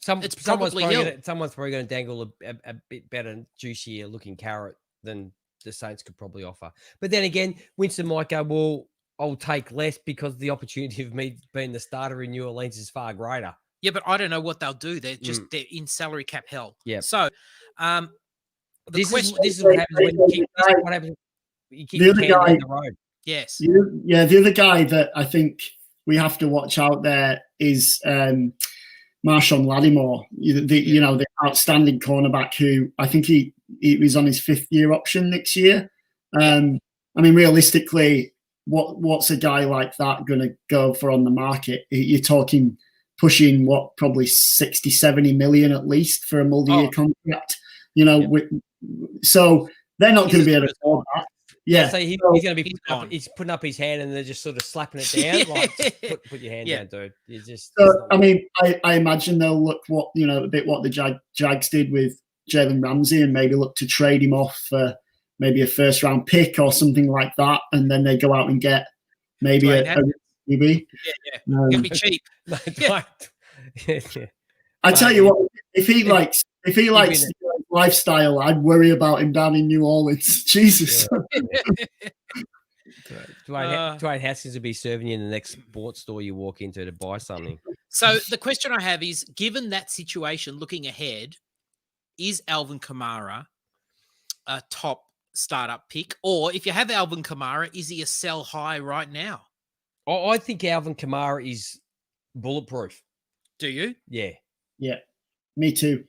It's probably Hill. Someone's probably going to dangle a bit better, juicier looking carrot than the Saints could probably offer. But then again, Winston might go, well, I'll take less because the opportunity of me being the starter in New Orleans is far greater. Yeah, but I don't know what they'll do. They're in salary cap hell. Yeah. So this is what happens when you keep the other guy. The road. Yes. Yeah, the other guy that I think we have to watch out there is Marshawn Lattimore, the outstanding cornerback who I think he was on his 5th-year option next year. I mean, realistically, what's a guy like that going to go for on the market? You're talking pushing probably 60, 70 million at least for a multi-year contract. So they're not going to be able to afford that. Yeah, so he's going to be putting up his hand, and they're just sort of slapping it down. Like, put your hand down, dude. You just. So I mean, I imagine they'll look a bit what the Jags did with Jalen Ramsey, and maybe look to trade him off for maybe a 1st-round pick or something like that, and then they go out and get maybe a QB. Yeah, it'll be cheap. I tell you what, if he likes lifestyle, I'd worry about him down in New Orleans. Jesus. Dwayne Haskins will be serving you in the next sports store you walk into to buy something. So the question I have is, given that situation, looking ahead, is Alvin Kamara a top startup pick? Or if you have Alvin Kamara, is he a sell high right now? I think Alvin Kamara is bulletproof. Do you? Yeah. Yeah, me too.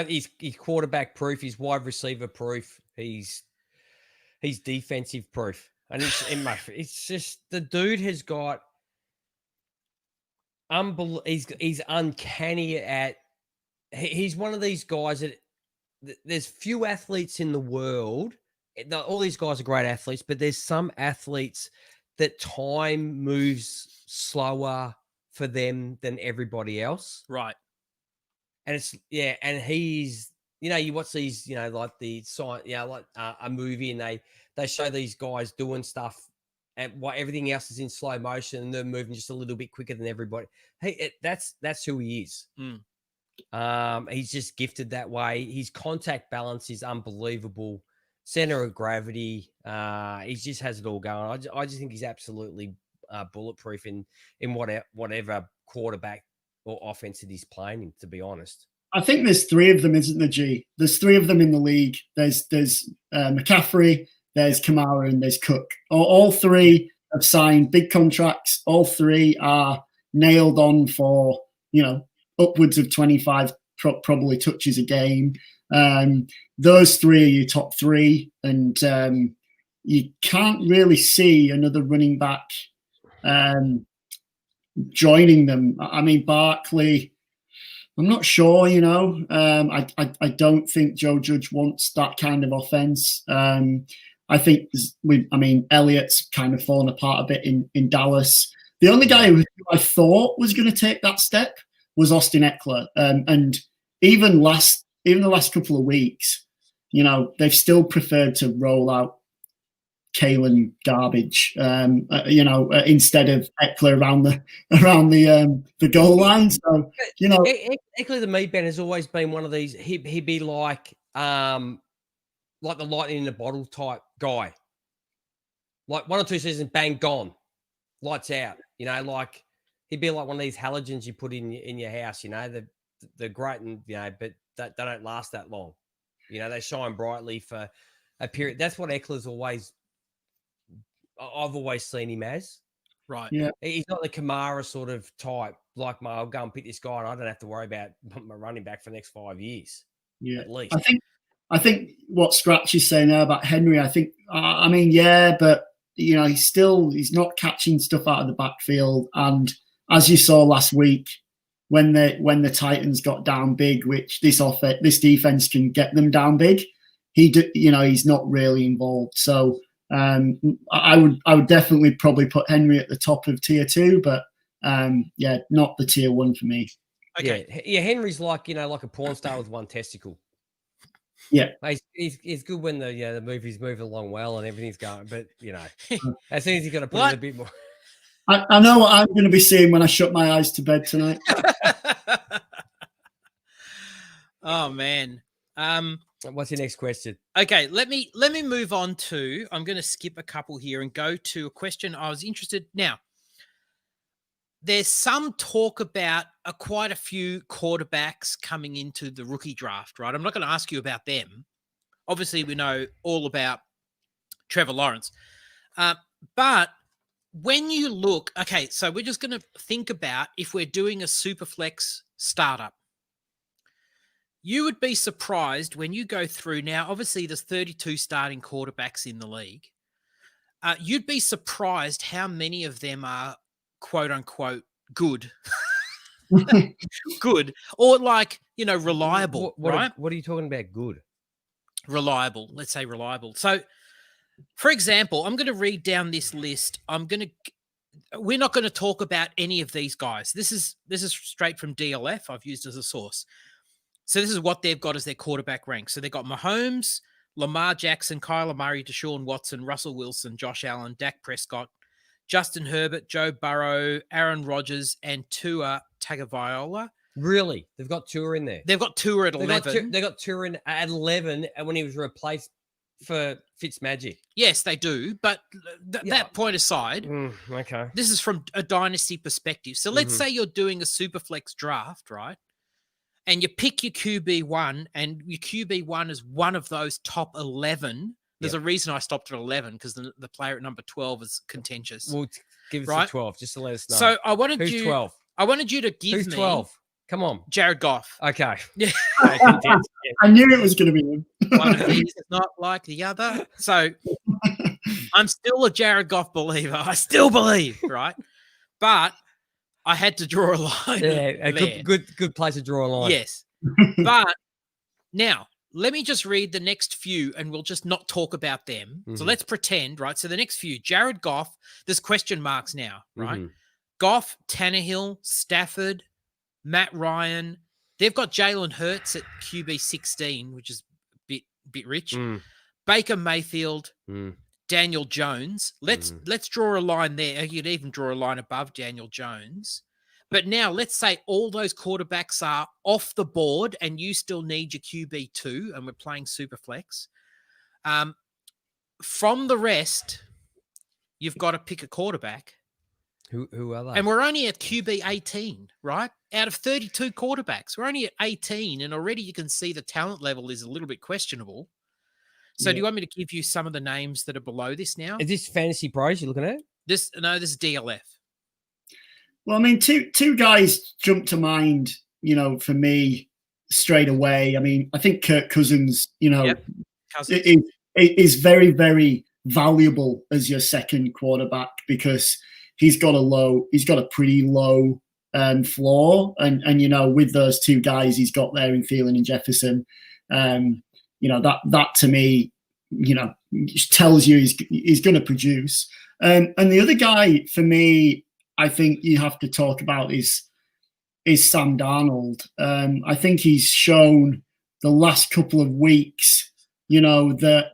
He's quarterback proof. He's wide receiver proof. He's defensive proof. And it's just the dude has got he's uncanny at. He's one of these guys that there's few athletes in the world. All these guys are great athletes, but there's some athletes that time moves slower for them than everybody else. Right. And and he's, you watch these, like the science, like a movie, and they show these guys doing stuff, and everything else is in slow motion, and they're moving just a little bit quicker than everybody. Hey, that's who he is. He's just gifted that way. His contact balance is unbelievable. Center of gravity. He just has it all going. I just think he's absolutely bulletproof in whatever quarterback or offense that he's playing in, to be honest. I think there's 3 of them, isn't there, G? There's 3 of them in the league. There's McCaffrey, there's Kamara, and there's Cook. All 3 have signed big contracts. All 3 are nailed on for, upwards of 25 probably touches a game. Those 3 are your top 3, and you can't really see another running back joining them. I mean, Barkley, I'm not sure, I don't think Joe Judge wants that kind of offense. I think Elliott's kind of fallen apart a bit in Dallas. The only guy who I thought was going to take that step was Austin Eckler. And even the last couple of weeks, they've still preferred to roll out Kalen garbage, instead of Eckler around the goal line. So, Eckler to me, Ben, has always been one of these. He'd be like the lightning in a bottle type guy. Like 1 or 2 seasons, bang, gone, lights out. Like he'd be like one of these halogens you put in your house. They're great, and but they don't last that long. They shine brightly for a period. That's what Eckler's I've always seen him as. Right. Yeah. He's not the Kamara sort of type, like, I'll go and pick this guy and I don't have to worry about my running back for the next 5 years. Yeah. At least. I think what Scratch is saying now about Henry, but he's not catching stuff out of the backfield. And as you saw last week, when the Titans got down big, which this defense can get them down big, he's not really involved. So I would definitely probably put Henry at the top of tier 2, but not the tier 1 for me. Okay. Yeah, Henry's like like a porn star with 1 testicle. Yeah, he's good when the movie's moving along well and everything's going, but as soon as he's got to put in a bit more. I know what I'm going to be seeing when I shut my eyes to bed tonight. Oh man. What's your next question? Okay, let me move on to. I'm going to skip a couple here and go to a question I was interested. Now, there's some talk about quite a few quarterbacks coming into the rookie draft, right? I'm not going to ask you about them. Obviously, we know all about Trevor Lawrence, but when you look, okay, so we're just going to think about if we're doing a super flex startup. You would be surprised when you go through now. Obviously, there's 32 starting quarterbacks in the league. You'd be surprised how many of them are quote unquote good. Good or like, reliable, right? What are you talking about? Good. Reliable. Let's say reliable. So, for example, I'm going to read down this list. We're not going to talk about any of these guys. This is straight from DLF. I've used as a source. So this is what they've got as their quarterback rank. So they've got Mahomes, Lamar Jackson, Kyler Murray, Deshaun Watson, Russell Wilson, Josh Allen, Dak Prescott, Justin Herbert, Joe Burrow, Aaron Rodgers, and Tua Tagovailoa. Really? They've got Tua in there? They've got Tua at 11. They got Tua in at 11 and when he was replaced for Fitzmagic. Yes, they do. But that point aside, okay. This is from a dynasty perspective. So let's say you're doing a super flex draft, right? And you pick your QB1 and your QB1 is one of those top 11. There's a reason I stopped at 11 because the player at number 12 is contentious. Well, give us right? a 12 just to let us know. So I wanted Who's 12? I wanted you to give Who's me 12? Come on. Jared Goff. Okay. Yeah. I knew it was going to be him. One of these is not like the other. So I'm still a Jared Goff believer. I still believe, right? But I had to draw a line. Yeah, a good place to draw a line. Yes. But now, let me just read the next few and we'll just not talk about them. So let's pretend, right? So the next few, Jared Goff, there's question marks now, right? Goff, Tannehill, Stafford, Matt Ryan. They've got Jalen Hurts at QB 16, which is a bit rich. Baker Mayfield, Daniel Jones. Let's draw a line there. You'd even draw a line above Daniel Jones. But now let's say all those quarterbacks are off the board and you still need your QB2 and we're playing Superflex. From the rest, you've got to pick a quarterback. Who are they? And we're only at QB 18, right? Out of 32 quarterbacks, we're only at 18 and already you can see the talent level is a little bit questionable. So do you want me to give you some of the names that are below this now? Is this Fantasy Pros you're looking at? This is DLF. Well, I mean, two guys jump to mind, for me straight away. I mean, I think Kirk Cousins, is very, very valuable as your second quarterback because he's got a pretty low floor. And with those two guys he's got there in Thielen and Jefferson, that to me, tells you he's going to produce. And the other guy for me, I think you have to talk about is Sam Darnold. I think he's shown the last couple of weeks, that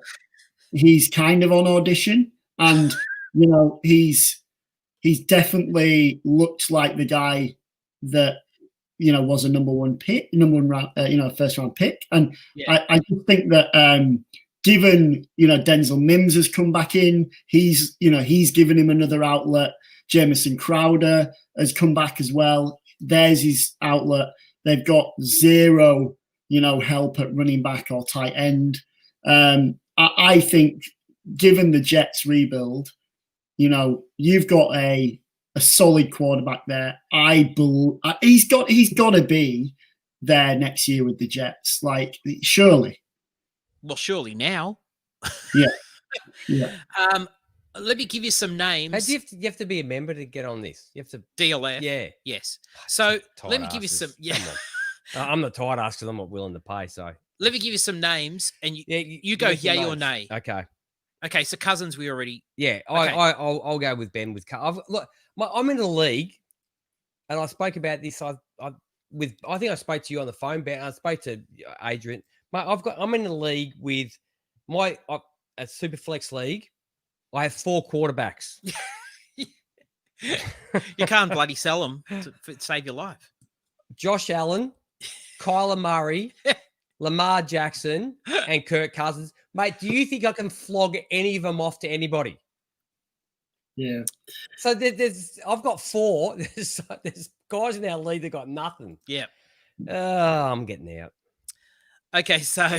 he's kind of on audition, and he's definitely looked like the guy that was a number one round, first round pick. And I just think that given Denzel Mims has come back in, he's given him another outlet. Jamison Crowder has come back as well. There's his outlet. They've got zero, help at running back or tight end. I think, given the Jets rebuild, you've got a solid quarterback there. He's got to be there next year with the Jets. Like, surely. Well, surely now. Yeah. Let me give you some names. You have to be a member to get on this. You have to DLF. Yeah. Yes. So let me give you some. Yeah. I'm not tired ass because I'm not willing to pay. So let me give you some names, and you go yay or nay. Okay. Okay. So Cousins, we already. Yeah. Okay. I'll go with Ben with. I'm in the league, and I spoke about this. I think I spoke to you on the phone, Ben. I spoke to Adrian. I'm in the league with a super flex league. I have 4 quarterbacks. You can't bloody sell them to save your life. Josh Allen, Kyler Murray, Lamar Jackson, and Kirk Cousins. Mate, do you think I can flog any of them off to anybody? Yeah. So I've got 4. There's guys in our league that got nothing. Yeah. I'm getting out. Okay, so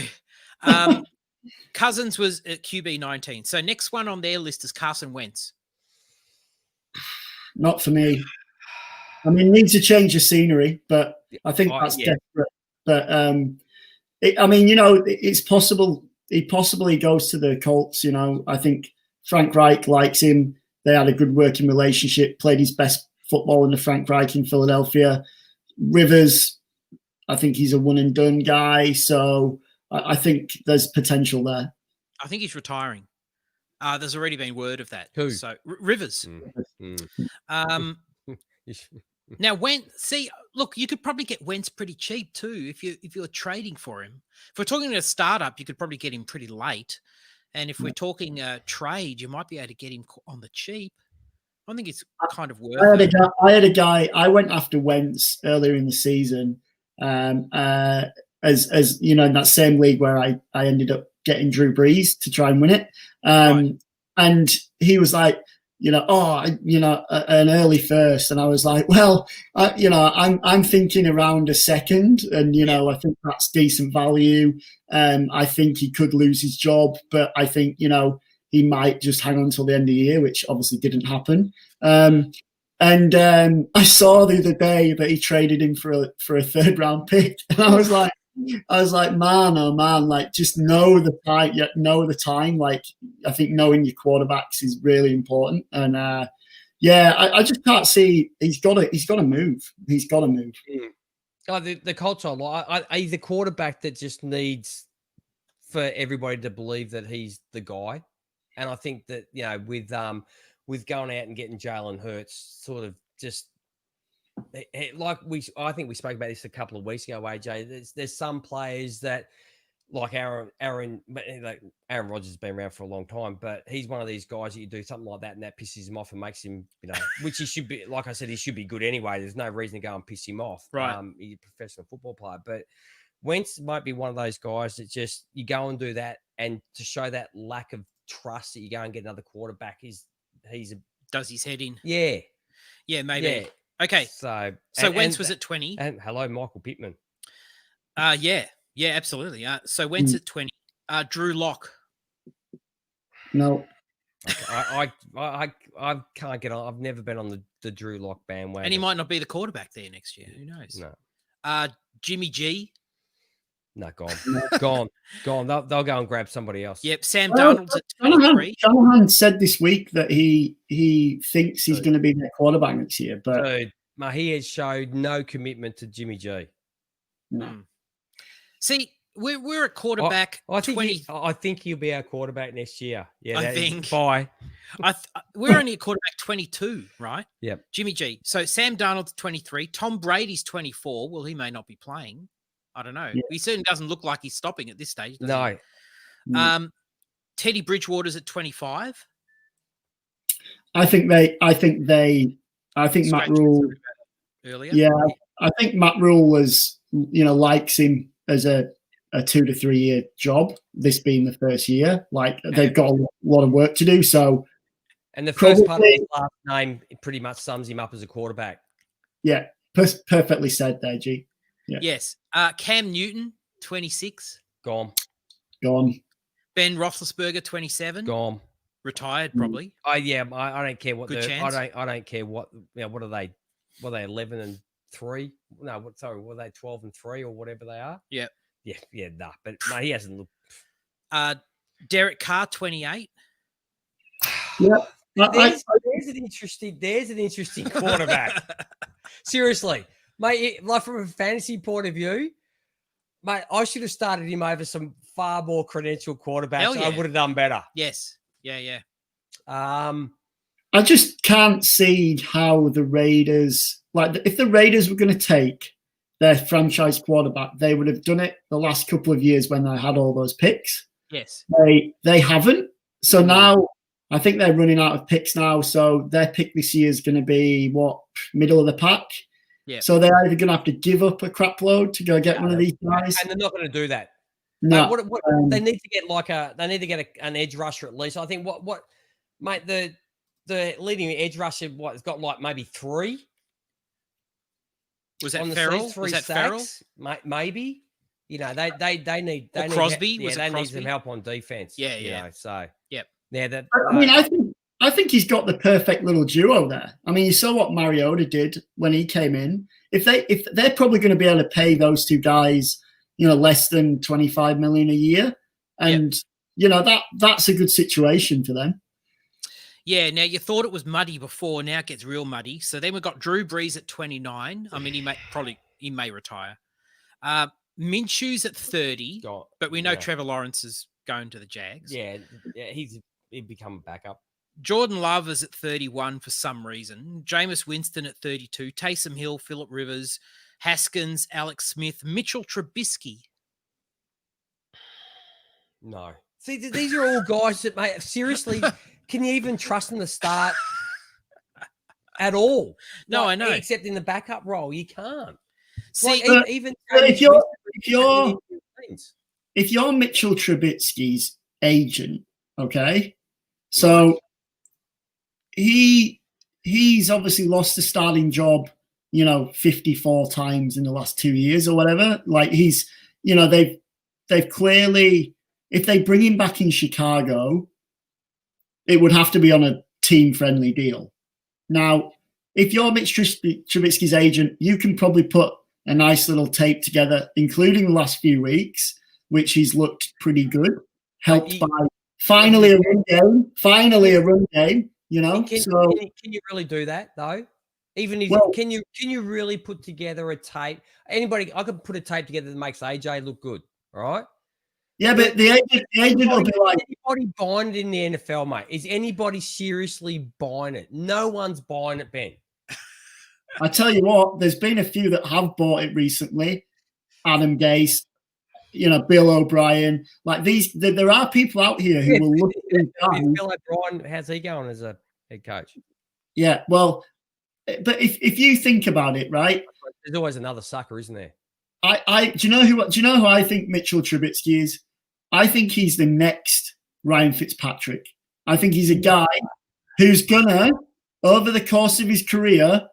Cousins was at QB 19. So next one on their list is Carson Wentz. not for me. I mean, needs to change the scenery, but I think that's desperate. But I mean, it's possible. He possibly goes to the Colts. I think Frank Reich likes him. They had a good working relationship. Played his best football under Frank Reich in Philadelphia. Rivers, I think he's a one and done guy. So I think there's potential there. I think he's retiring. There's already been word of that. Who? So Rivers. Now, look, you could probably get Wentz pretty cheap too if you're trading for him. If we're talking a startup, you could probably get him pretty late, and if we're talking trade, you might be able to get him on the cheap. I think it's kind of worth it. I had a guy. I went after Wentz earlier in the season, as in that same league where I ended up getting Drew Brees to try and win it, Right. and he was like, an early first, and I was like, well, I'm thinking around a second, and I think that's decent value. I think he could lose his job, but I think he might just hang on till the end of the year, which obviously didn't happen. And I saw the other day that he traded him for a third round pick, and I was like, man, oh man, like just know the time. Like I think knowing your quarterbacks is really important. And I just can't see. He's got to move. He's got to move. Oh, the Colts are he's the quarterback that just needs for everybody to believe that he's the guy. And I think that with going out and getting Jalen Hurts, sort of just. I think we spoke about this a couple of weeks ago, AJ. There's some players that, like Aaron Rodgers has been around for a long time, but he's one of these guys that you do something like that and that pisses him off and makes him, which he should be. Like I said, he should be good anyway. There's no reason to go and piss him off. Right. He's a professional football player, but Wentz might be one of those guys that just you go and do that, and to show that lack of trust that you go and get another quarterback does his head in. Yeah, maybe. Yeah. Okay, so Wentz was at 20. And hello, Michael Pittman. Yeah, absolutely. So Wentz at 20. Drew Lock. No. Okay. I can't get on. I've never been on the Drew Lock bandwagon. And he might not be the quarterback there next year. Who knows? No. Jimmy G. No, gone. They'll go and grab somebody else. Yep. Sam Darnold's at 23. Shanahan said this week that he thinks he's going to be their quarterback next year, but dude, he has showed no commitment to Jimmy G. No. See, we're a quarterback. I think he'll be our quarterback next year. Yeah, I think. Bye. We're only a quarterback 22, right? Yep. Jimmy G. So Sam Darnold's 23. Tom Brady's 24. Well, he may not be playing. I don't know. Yeah. He certainly doesn't look like he's stopping at this stage. No. He? Teddy Bridgewater's at 25. I think Matt Rule earlier. Yeah, I think Matt Rule was, likes him as a 2 to 3 year job. This being the first year, like they've got a lot of work to do. So, and the first part of his last name pretty much sums him up as a quarterback. Yeah, perfectly said there, G. Yeah. Yes. Cam Newton, 26. Gone. Ben Roethlisberger, 27. Gone. Retired, probably. I don't care what. Good chance. I don't care what. What are they? Were they 11-3? No, were they 12-3 or whatever they are? Yeah. Yeah. Nah, but no, he hasn't looked. Derek Carr, 28. Yeah. There's an interesting quarterback. Seriously. Mate, like from a fantasy point of view, mate, I should have started him over some far more credentialed quarterbacks. Yeah. I would have done better. Yes. Yeah. I just can't see how the Raiders, if the Raiders were going to take their franchise quarterback, they would have done it the last couple of years when they had all those picks. Yes. They haven't. So now I think they're running out of picks now. So their pick this year is going to be middle of the pack. Yeah. So they're either going to have to give up a crap load to go get one of these guys, and they're not going to do that. No, they need to get an edge rusher at least. I think mate, the leading edge rusher has got maybe 3. Was that Farrell? Was that Farrell? Maybe. They need. Crosby. They need some help on defense. Yeah. So yep. Yeah. I think I think he's got the perfect little duo there. I mean, you saw what Mariota did when he came in. If they're probably going to be able to pay those two guys, less than 25 million a year, and that's a good situation for them. Yeah, now you thought it was muddy before, now it gets real muddy. So then we've got Drew Brees at 29. I mean, he may retire. Minshew's at 30, but we know Trevor Lawrence is going to the Jags. Yeah, he'd become a backup. Jordan Love is at 31 for some reason. Jameis Winston at 32. Taysom Hill, Phillip Rivers, Haskins, Alex Smith, Mitchell Trubisky. No. See, these are all guys that, mate, seriously, can you even trust them to start at all? No, I know. Except in the backup role, you can't. See, even if you're Mitchell Trubisky's agent, okay, so he's obviously lost the starting job, 54 times in the last 2 years or whatever. Like they've clearly, if they bring him back in Chicago, it would have to be on a team-friendly deal. Now, if you're Mitch Trubisky's agent, you can probably put a nice little tape together, including the last few weeks, which he's looked pretty good, helped by finally a run game. Can you really do that though? Even if can you really put together a tape? I could put a tape together that makes AJ look good, all right? Yeah, but the agent will be like, anybody buying it in the NFL, mate? Is anybody seriously buying it? No one's buying it, Ben. I tell you what, there's been a few that have bought it recently. Adam Gase, Bill O'Brien. Like there are people out here who will look at these guys. Bill O'Brien, how's he going as a head coach? Yeah, well, but if you think about it, right? There's always another sucker, isn't there? Do you know who I think Mitchell Trubisky is? I think he's the next Ryan Fitzpatrick. I think he's a guy who's gonna, over the course of his career,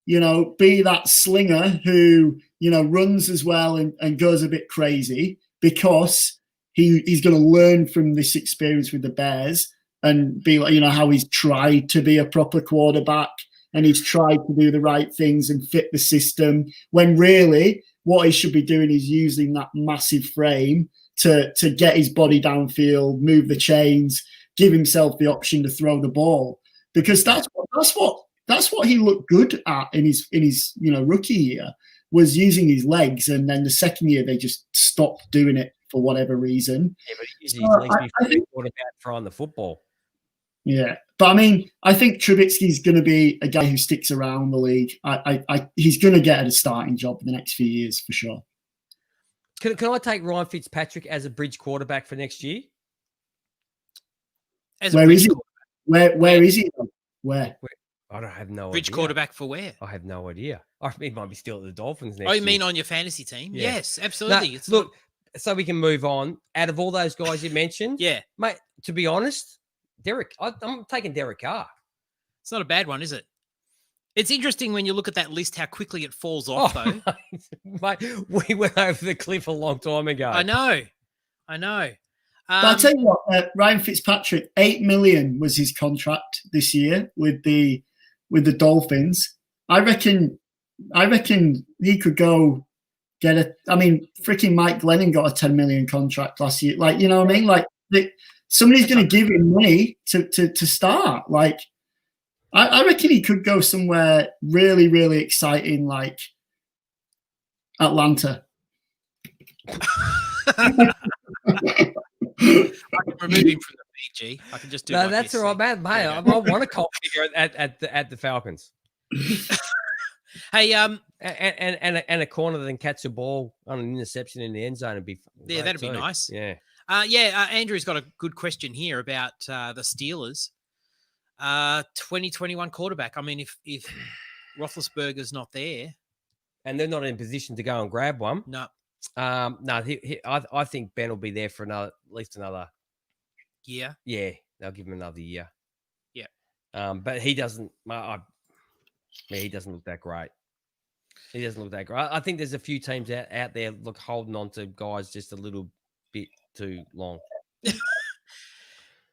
be that slinger who, runs as well and goes a bit crazy because he's going to learn from this experience with the Bears and be like, how he's tried to be a proper quarterback and he's tried to do the right things and fit the system when really what he should be doing is using that massive frame to get his body downfield, move the chains, give himself the option to throw the ball, because that's what he looked good at in his rookie year, was using his legs, and then the second year they just stopped doing it for whatever reason. Yeah, but he's using his legs before about throwing the football. Yeah, but I mean, I think Trubisky's going to be a guy who sticks around the league. He's going to get a starting job in the next few years for sure. Can I take Ryan Fitzpatrick as a bridge quarterback for next year? Where is he? Where is he? Where? I don't have no bridge idea. Quarterback for where? I have no idea. I mean, he might be still at the Dolphins next Oh, year. you mean on your fantasy team? Yeah. Yes, absolutely. No, look, so we can move on. Out of all those guys you mentioned, yeah, mate, to be honest, I'm taking Derrick Carr. It's not a bad one, is it? It's interesting when you look at that list, how quickly it falls off, though. Mate, we went over the cliff a long time ago. I know. But I'll tell you what, Ryan Fitzpatrick, $8 million was his contract this year with the Dolphins. I reckon he could go get freaking Mike Glennon got a $10 million contract last year. Like, you know what I mean? Like, somebody's going to give him money to start. Like, I reckon he could go somewhere really, really exciting, like Atlanta. I can remove him from the PG. I can just do. No, that's all right, man. Mate, I want a cult figure at the Falcons. Hey, and a corner that then catch a ball on an interception in the end zone would be that'd be nice. Yeah. Andrew's got a good question here about the Steelers. 2021 quarterback. I mean, if Roethlisberger's not there, and they're not in position to go and grab one, no. I think Ben will be there for at least another year. Yeah, they'll give him another year. Yeah. But he doesn't. He doesn't look that great. He doesn't look that great. I think there's a few teams out there holding on to guys just a little bit too long.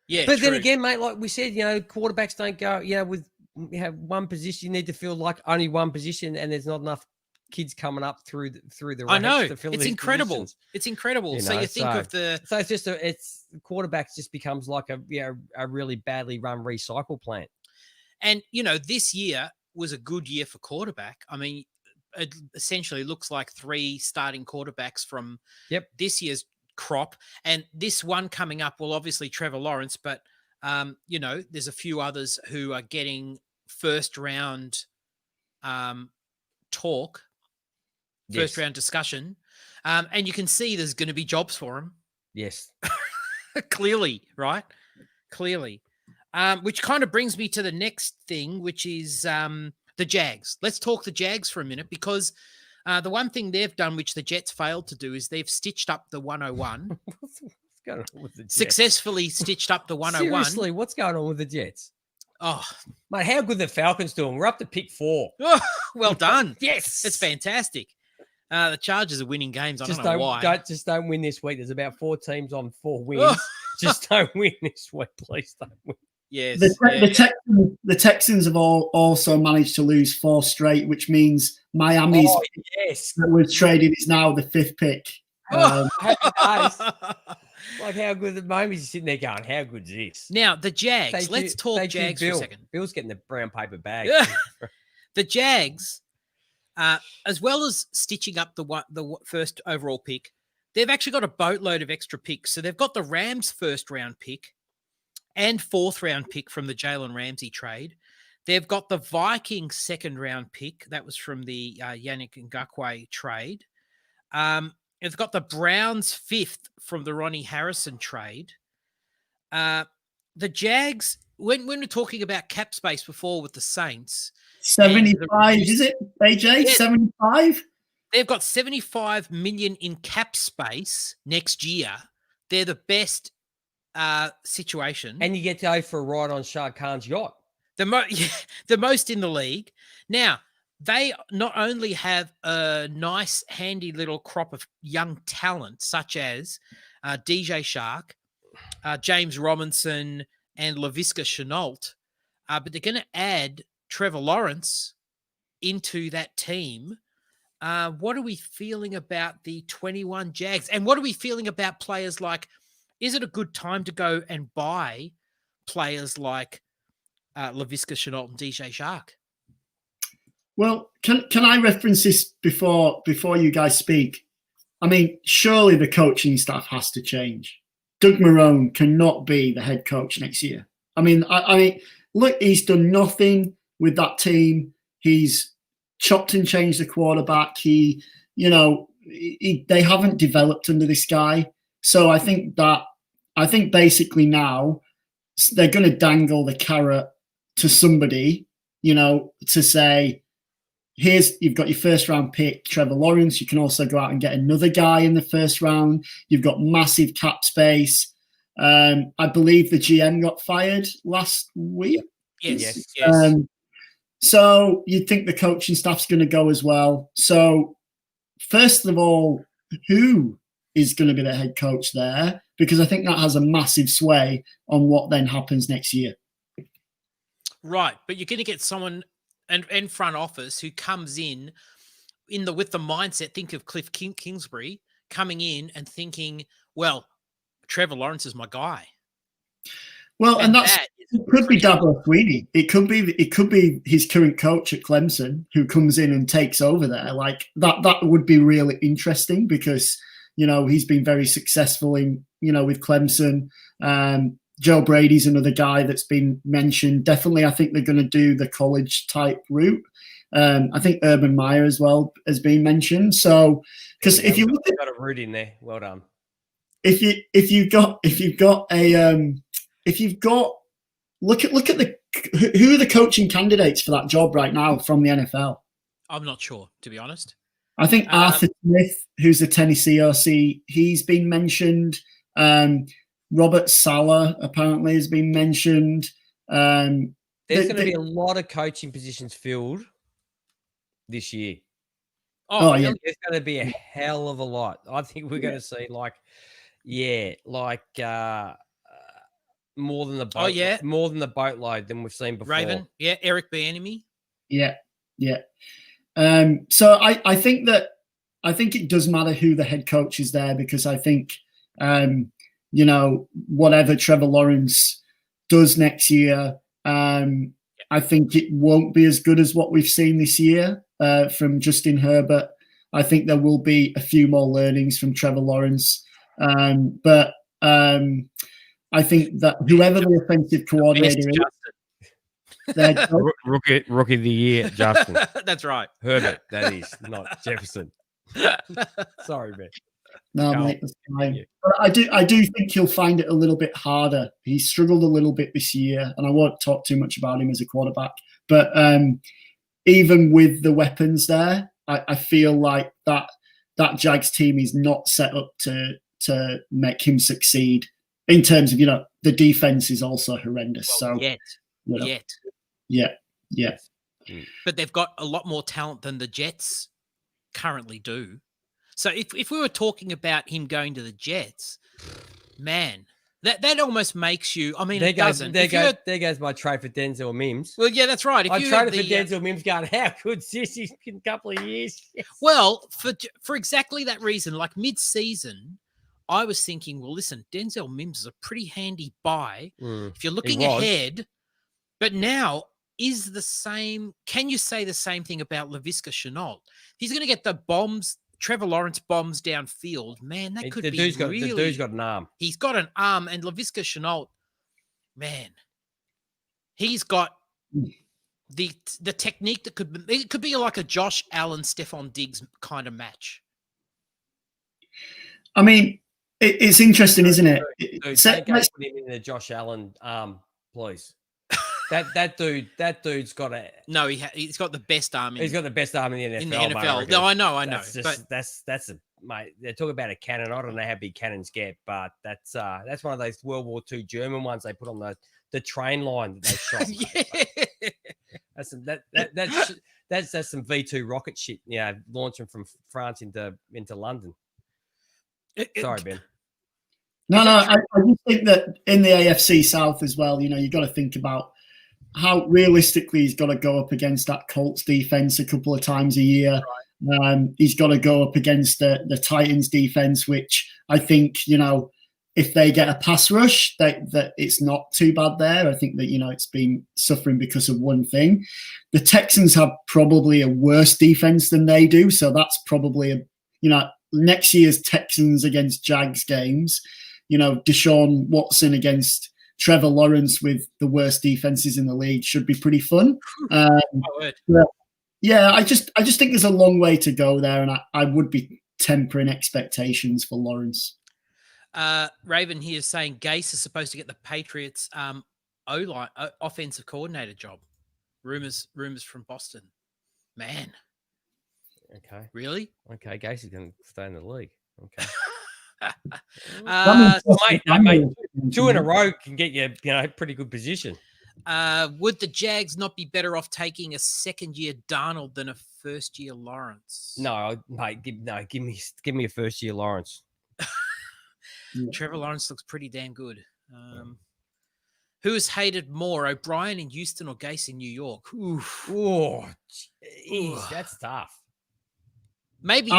Yeah, But then true. again, mate, like we said, quarterbacks don't go, with one position. You need to feel like only one position, and there's not enough kids coming up through the I ranks know to fill it's these incredible. positions. It's incredible. So you think of the So it's just it's quarterbacks just becomes like a really badly run recycle plant. and this year was a good year for quarterback. I mean, it essentially looks like 3 starting quarterbacks from this year's crop, and this one coming up will obviously Trevor Lawrence, but there's a few others who are getting first round talk, first round discussion, and you can see there's going to be jobs for them. Yes, clearly, right? Clearly, which kind of brings me to the next thing, which is the Jags. Let's talk the Jags for a minute, because the one thing they've done, which the Jets failed to do, is they've stitched up the 101. What's going on with the Jets? Successfully stitched up the 101. Seriously, what's going on with the Jets? Oh, mate, how good the Falcons doing? We're up to pick 4. Oh, well done. Yes, it's fantastic. The Chargers are winning games. I don't know why. Don't win this week. There's about 4 teams on 4 wins. Just don't win this week, please. Don't win. Yes, the Texans have also managed to lose 4 straight, which means Miami's that was traded is now the 5th pick. Happy days. Like how good the Miami's sitting there going, how good's this? Now the Jags. Let's talk Jags for a second. Bill's getting the brown paper bag. The Jags, as well as stitching up the first overall pick, they've actually got a boatload of extra picks. So they've got the Rams' first round pick and 4th round pick from the Jalen Ramsey trade. They've got the Vikings' 2nd round pick. That was from the Yannick Ngakoue trade. They've got the Browns' 5th from the Ronnie Harrison trade. The Jags, when we're talking about cap space before with the Saints, 75, is it, AJ? 75? They've got 75 million in cap space next year. They're the best situation. And you get to go for a ride on Shah Khan's yacht. The most in the league. Now, they not only have a nice, handy little crop of young talent, such as DJ Shark, James Robinson, and Laviska Shenault, but they're going to add Trevor Lawrence into that team. What are we feeling about the 21 Jags? And what are we feeling about players like, is it a good time to go and buy players like Laviska Shenault and DJ Shark? Well, can I reference this before you guys speak? I mean, surely the coaching staff has to change. Doug Marrone cannot be the head coach next year. I mean, look, he's done nothing with that team. He's chopped and changed the quarterback. They haven't developed under this guy. So I think basically now they're going to dangle the carrot to somebody, to say, you've got your first round pick, Trevor Lawrence. You can also go out and get another guy in the first round. You've got massive cap space. I believe the GM got fired last week. Yes. So you'd think the coaching staff's going to go as well. So first of all, who is going to be the head coach there? Because I think that has a massive sway on what then happens next year. Right, but you're going to get someone and front office who comes in with the mindset. Think of Cliff Kingsbury coming in and thinking, well, Trevor Lawrence is my guy. Well, and it could be Dabo Sweeney. It could be his current coach at Clemson who comes in and takes over there. Like that would be really interesting because he's been very successful with Clemson. Joe Brady's another guy that's been mentioned. Definitely, I think they're going to do the college type route. I think Urban Meyer as well has been mentioned. So, because if you look at, got a root in there, well done. Look at who are the coaching candidates for that job right now from the NFL? I'm not sure, to be honest. I think Arthur Smith, who's the Tennessee OC, he's been mentioned. Robert Saleh apparently has been mentioned. There's going to be a lot of coaching positions filled this year. Oh yeah. There's going to be a hell of a lot. I think we're going to see more than the boat. Oh, yeah. More than the boatload than we've seen before. Raven, yeah, Eric Bieniemy. Yeah. So I think it does matter who the head coach is there, because I think whatever Trevor Lawrence does next year, I think it won't be as good as what we've seen this year from Justin Herbert. I think there will be a few more learnings from Trevor Lawrence, but I think that whoever the offensive coordinator is, rookie of the year, Justin. That's right. Herbert, that is, not Jefferson. Sorry, man. No, mate, that's fine. Yeah. But I do think he'll find it a little bit harder. He struggled a little bit this year, and I won't talk too much about him as a quarterback. But even with the weapons there, I feel like that Jags team is not set up to make him succeed. In terms of, the defense is also horrendous. Well, so Yeah. But they've got a lot more talent than the Jets currently do. So if we were talking about him going to the Jets, man, that almost makes you. I mean, there it doesn't. There goes my trade for Denzel Mims. Well, yeah, that's right. I traded for Denzel Mims. Going, how good's this in a couple of years? Yes. Well, for exactly that reason, like mid-season, I was thinking, well, listen, Denzel Mims is a pretty handy buy if you're looking ahead. But now is the same. Can you say the same thing about Laviska Shenault? He's going to get the bombs. Trevor Lawrence bombs downfield, man, that could be really... The dude's got an arm. He's got an arm, and Laviska Shenault, man, he's got the technique that could be like a Josh Allen, Stephon Diggs kind of match. I mean, it's interesting, isn't it? Don't put him in the Josh Allen please. That dude's got a he's got the best arm. He's got the best arm in the NFL. In the NFL, no, I know. That's a mate. They're talking about a cannon. I don't know how big cannons get, but that's one of those World War II German ones they put on the train line that they shot. Yeah. That's some V2 rocket shit. Yeah, launching from France into London. Sorry, Ben. No, I just think that in the AFC South as well, you've got to think about how realistically he's got to go up against that Colts defense a couple of times a year. Right. He's got to go up against the Titans defense, which I think, if they get a pass rush, that it's not too bad there. I think that, it's been suffering because of one thing. The Texans have probably a worse defense than they do. So that's probably, next year's Texans against Jags games, Deshaun Watson against Trevor Lawrence with the worst defenses in the league should be pretty fun. Yeah, I just think there's a long way to go there, and I would be tempering expectations for Lawrence. Raven here is saying Gase is supposed to get the Patriots O-line offensive coordinator job. Rumors from Boston. Man. Okay. Really? Okay, Gase is going to stay in the league. Okay. Mate, 2 in a row can get you, pretty good position. Would the Jags not be better off taking a second-year Darnold than a first-year Lawrence? No, mate. Give me a first-year Lawrence. Trevor Lawrence looks pretty damn good. Who is hated more, O'Brien in Houston or Gase in New York? Oof. Oh, geez, that's tough. Maybe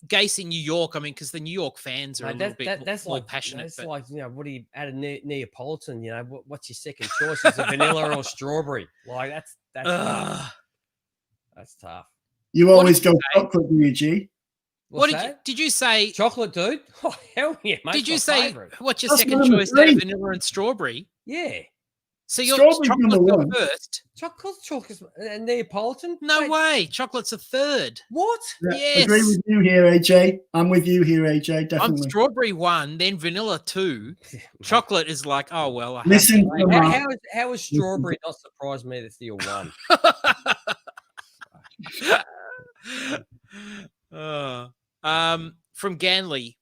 Gase in New York. I mean, because the New York fans are a little bit more passionate. It's like, what do you add a Neapolitan? What's your second choice? Is it vanilla or strawberry? Like that's tough. You always go chocolate, do you, G? Did you say? Chocolate, dude? Oh, hell yeah, mate. Did you say favorite. What's your second choice? Vanilla and strawberry? Yeah. So your chocolate first. Chocolate, Neapolitan? No way. Chocolate's a third. What? Yeah, yes. I agree with you here, AJ. I'm with you here, AJ. Definitely. I'm strawberry 1, then vanilla 2. Chocolate is like, oh well. Listen, how is strawberry not surprised me that you're 1? From Ganley.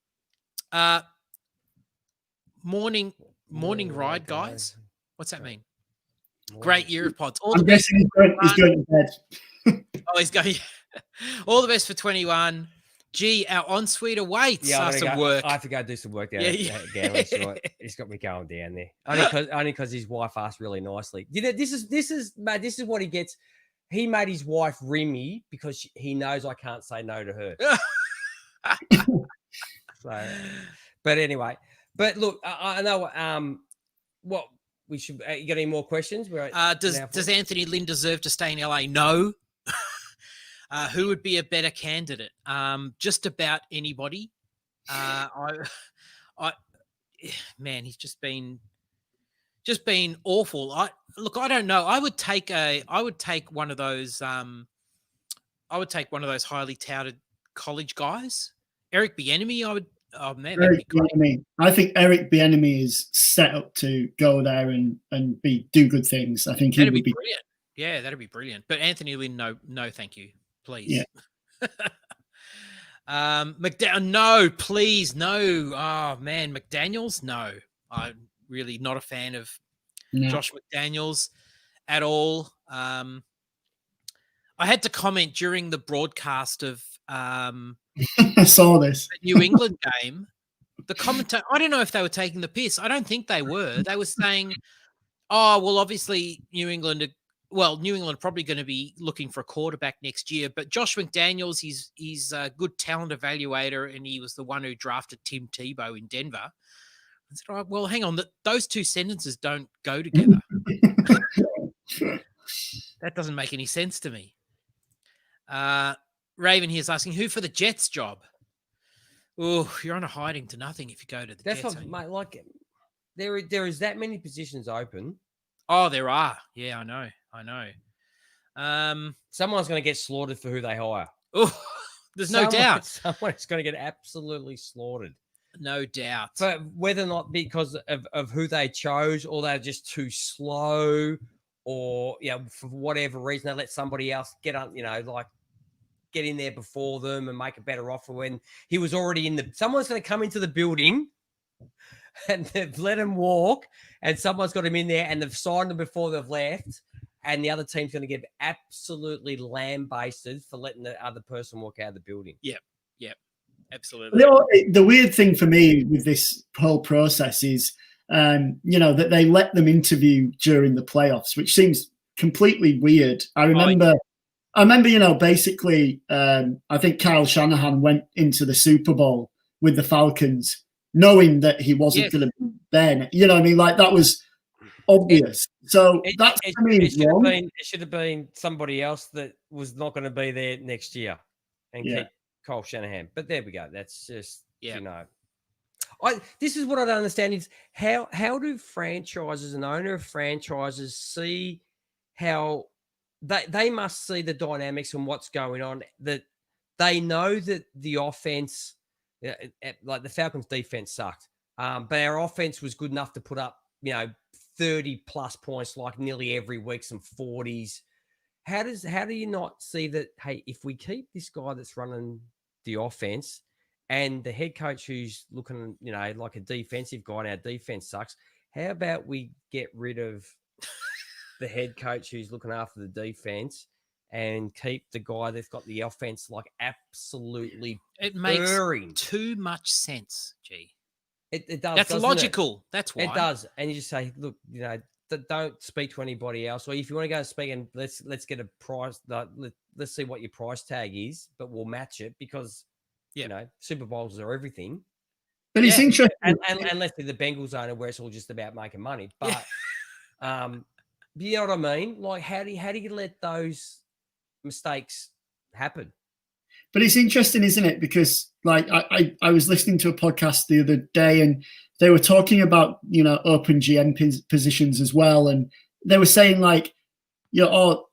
Morning ride, guys. What's that mean? Great year of pods. I'm guessing he's going to bed. He's going. All the best for 21. Gee, our ensuite awaits some work. I have to go do some work down Yeah. Right. He's got me going down there. Only because his wife asked really nicely. You know, this is what he gets. He made his wife ring me because he knows I can't say no to her. So, but anyway, look, I know what we should. You got any more questions? Does Anthony Lynn deserve to stay in LA? No. Who would be a better candidate? Just about anybody. Man, he's just been awful. I don't know. I would take one of those highly touted college guys. Eric Bieniemy, Eric Bieniemy. I think Eric Bieniemy is set up to go there and do good things. I think that'd be brilliant. Yeah, that'd be brilliant. But Anthony Lynn, no, thank you. Please. Yeah. McDaniel, no, please, no. Oh man, McDaniels, no. I'm really not a fan of Josh McDaniels at all. I had to comment during the broadcast of I saw this the New England game. The commentator, I don't know if they were taking the piss. I don't think they were. They were saying, "Oh, well, obviously New England are probably going to be looking for a quarterback next year, but Josh McDaniels, he's a good talent evaluator, and he was the one who drafted Tim Tebow in Denver." I said, "Oh, well, hang on, those two sentences don't go together." That doesn't make any sense to me. Raven here is asking, who for the Jets job? Oh, you're on a hiding to nothing if you go to the Jets. That's what, mate, like, there is that many positions open. Oh, there are. Yeah, I know. Someone's going to get slaughtered for who they hire. Oh, there's no doubt. Someone's going to get absolutely slaughtered. No doubt. But whether or not because of who they chose, or they're just too slow, or for whatever reason they let somebody else get in there before them and make a better offer when he was already someone's going to come into the building and they've let him walk, and someone's got him in there and they've signed him before they've left, and the other team's going to get absolutely lambasted for letting the other person walk out of the building. Yep. Absolutely. The weird thing for me with this whole process is, that they let them interview during the playoffs, which seems completely weird. I remember, basically, I think Kyle Shanahan went into the Super Bowl with the Falcons knowing that he wasn't going to be there. You know what I mean? Like, that was obvious. It should have been somebody else that was not going to be there next year and keep Kyle Shanahan. But there we go. That's just, this is what I don't understand is how do franchises and owner of franchises see how they must see the dynamics and what's going on, that they know that the offense, like the Falcons defense sucked, but our offense was good enough to put up, 30 plus points like nearly every week, some 40s. How do you not see that, hey, if we keep this guy that's running the offense and the head coach who's looking, like a defensive guy and our defense sucks, how about we get rid of the head coach who's looking after the defense and keep the guy that's got the offense like absolutely burring? Makes too much sense, G. It does. That's logical. That's why. It does. And you just say, look, don't speak to anybody else. Or if you want to go speak and let's get a price, let's see what your price tag is, but we'll match it because, Super Bowls are everything. But it's interesting. And unless they're the Bengals owner where it's all just about making money. But you know what I mean? Like, how do you let those mistakes happen? But it's interesting, isn't it? Because like I was listening to a podcast the other day and they were talking about, open GM positions as well. And they were saying like,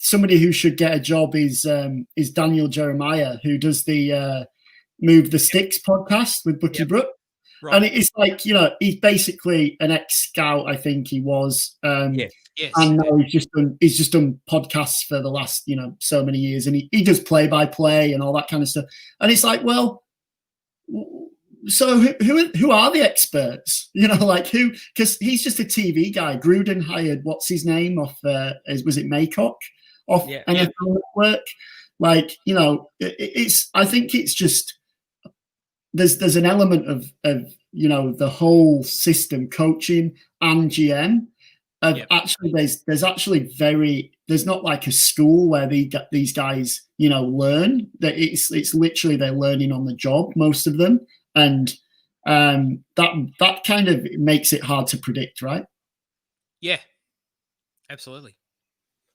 somebody who should get a job is Daniel Jeremiah, who does the Move the Sticks podcast with Bucky Brooks. Right. And it's like, he's basically an ex-scout, I think he was. Yes. And now he's just done podcasts for the last, so many years. And he does play-by-play and all that kind of stuff. And it's like, well, so who are the experts? Like who? Because he's just a TV guy. Gruden hired, what's his name, off, was it Maycock? Off NFL Network. Like, I think it's just there's an element of the whole system, coaching and GM. Actually, there's not like a school where these guys learn. That it's literally they're learning on the job, most of them, and that kind of makes it hard to predict, right? Yeah, absolutely.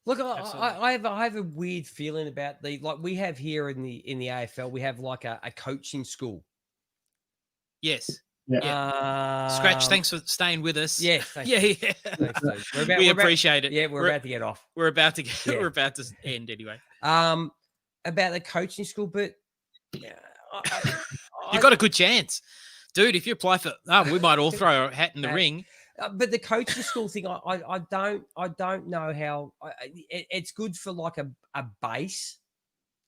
Look, I have a weird feeling about we have here in the AFL, we have like a coaching school. Yes. Yeah. Scratch, thanks for staying with us. Yeah. Thanks. We appreciate it. Yeah, we're about to get off. We're about to we're about to end anyway. About the coaching school, but you've got a good chance, dude. If you apply for, we might all throw a hat in the ring. But the coaching school thing, I don't know how. It's good for like a base,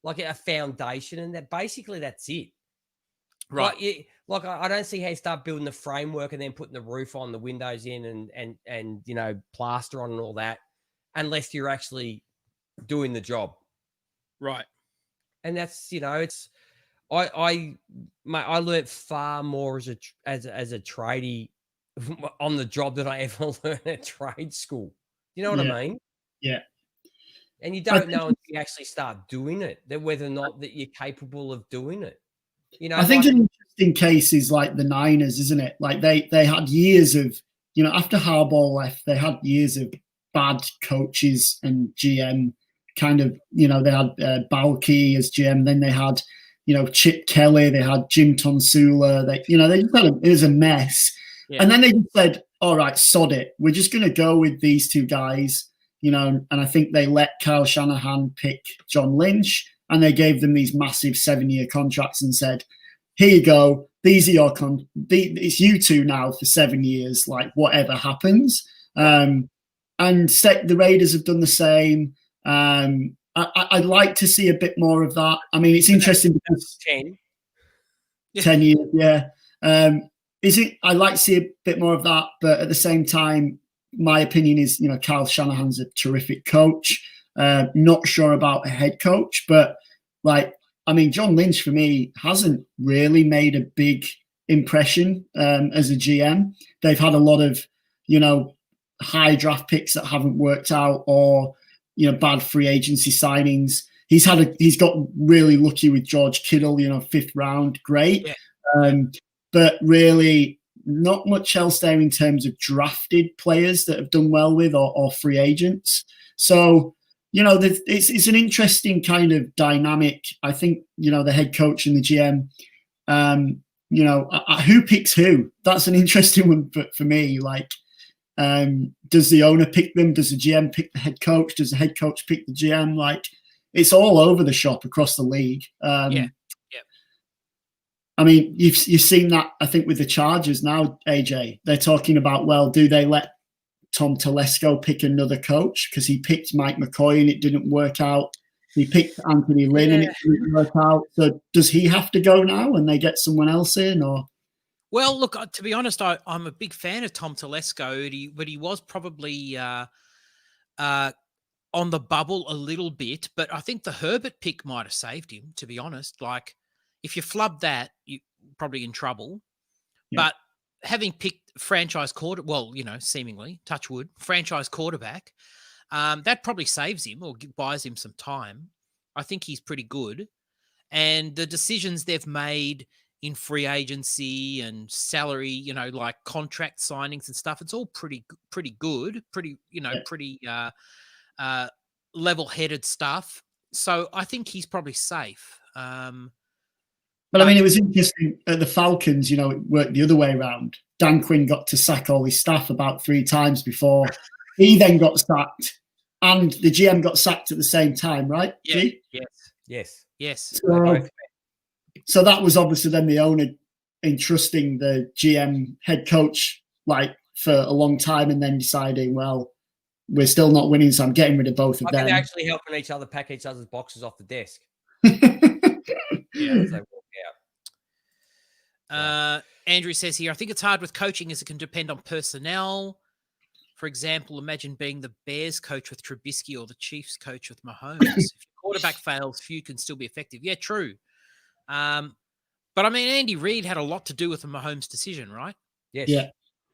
like a foundation, and that's it. Right. I don't see how you start building the framework and then putting the roof on, the windows in, and plaster on and all that, unless you're actually doing the job. Right. And that's it's. I learned far more as a tradie on the job than I ever learned at trade school. You know what I mean? Yeah. And you don't know until you actually start doing it, that whether or not that you're capable of doing it. I think an interesting case is like the Niners, isn't it? Like they had years of, after Harbaugh left, they had years of bad coaches and GM kind of, they had Balky as GM, then they had, Chip Kelly, they had Jim Tonsula, it was a mess. Yeah. And then they said, all right, sod it. We're just going to go with these two guys, and I think they let Kyle Shanahan pick John Lynch, and they gave them these massive 7-year contracts and said, here you go. These are your it's you two now for 7 years, like whatever happens. And the Raiders have done the same. I'd like to see a bit more of that. I mean, it's interesting because 10 years, yeah. I'd like to see a bit more of that, but at the same time, my opinion is, Kyle Shanahan's a terrific coach. Not sure about a head coach, but John Lynch for me hasn't really made a big impression as a GM. They've had a lot of, high draft picks that haven't worked out, or bad free agency signings. He's got really lucky with George Kittle, 5th round, great. Yeah. But really not much else there in terms of drafted players that have done well with or free agents. So, it's an interesting kind of dynamic. I think, the head coach and the GM, who picks who? That's an interesting one for me. Does the owner pick them? Does the GM pick the head coach? Does the head coach pick the GM? It's all over the shop across the league. Yeah. I mean, you've seen that, I think, with the Chargers now, AJ. They're talking about, well, do they let Tom Telesco pick another coach? Because he picked Mike McCoy and it didn't work out. He picked Anthony Lynn and it didn't work out. So does he have to go now and they get someone else in? Or? Well, look, to be honest, I'm a big fan of Tom Telesco, but he was probably on the bubble a little bit. But I think the Herbert pick might have saved him, to be honest. If you flub that, you're probably in trouble. Yeah. But having picked franchise seemingly, touch wood, franchise quarterback, that probably saves him or buys him some time. I think he's pretty good. And the decisions they've made in free agency and salary, contract signings and stuff, it's all pretty good, pretty level-headed stuff. So I think he's probably safe. But I mean, it was interesting at the Falcons, it worked the other way around. Dan Quinn got to sack all his staff about 3 times before he then got sacked, and the GM got sacked at the same time, right? Yeah. Yes. So that was obviously then the owner entrusting the GM head coach for a long time and then deciding, well, we're still not winning, so I'm getting rid of both of them. They're actually helping each other pack each other's boxes off the desk. Yeah, as they walk out. Andrew says here, I think it's hard with coaching as it can depend on personnel. For example, imagine being the Bears coach with Trubisky or the Chiefs coach with Mahomes. If your quarterback fails, few can still be effective. Yeah, true. But But I mean, Andy Reid had a lot to do with the Mahomes decision, right? Yes.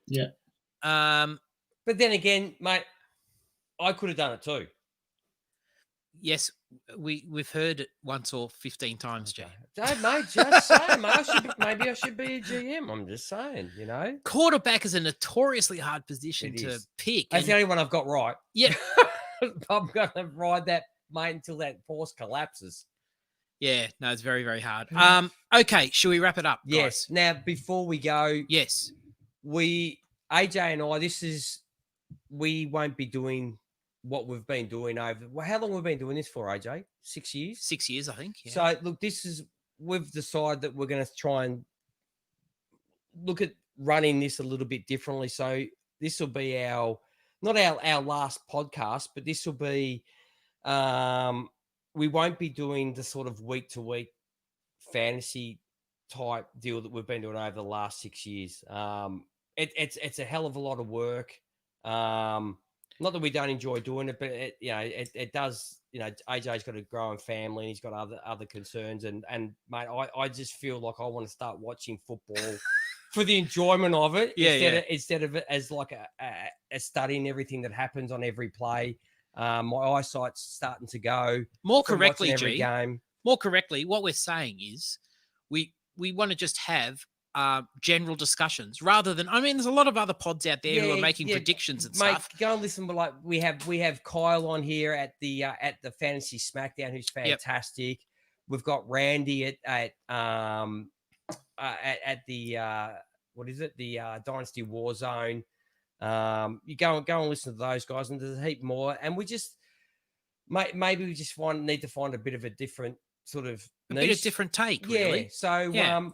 Yeah. But then again, mate, I could have done it too. Yes, we've heard it once or 15 times, Jay. Don't, mate, just saying, mate. Maybe I should be a GM. I'm just saying, you know. Quarterback is a notoriously hard position to pick. That's the only one I've got right. Yeah. I'm going to ride that, mate, until that horse collapses. Yeah, no, it's very, very hard. Okay, should we wrap it up? Yes. Guys? Now, before we go, yes, AJ and I, we won't be doing what we've been doing over. Well, how long have we been doing this for, AJ? 6 years? 6 years, I think. Yeah. So, look, we've decided that we're going to try and look at running this a little bit differently. So, this will be not our last podcast, but this will be, we won't be doing the sort of week-to-week fantasy type deal that we've been doing over the last 6 years. It's a hell of a lot of work. Not that we don't enjoy doing it, but it does. You know, AJ's got a growing family and he's got other concerns. And mate, I just feel like I want to start watching football for the enjoyment of it. Instead of it as like a studying everything that happens on every play. My eyesight's starting to go more correctly. Every game. More correctly, what we're saying is we want to just have general discussions rather than, I mean, there's a lot of other pods out there who are making predictions and stuff. Go and listen. But like we have Kyle on here at the Fantasy Smackdown, who's fantastic. We've got Randy at the what is it? The Dynasty Warzone. You go and listen to those guys, and there's a heap more. And we just maybe we just need to find a bit of a different sort of bit of different take, really. So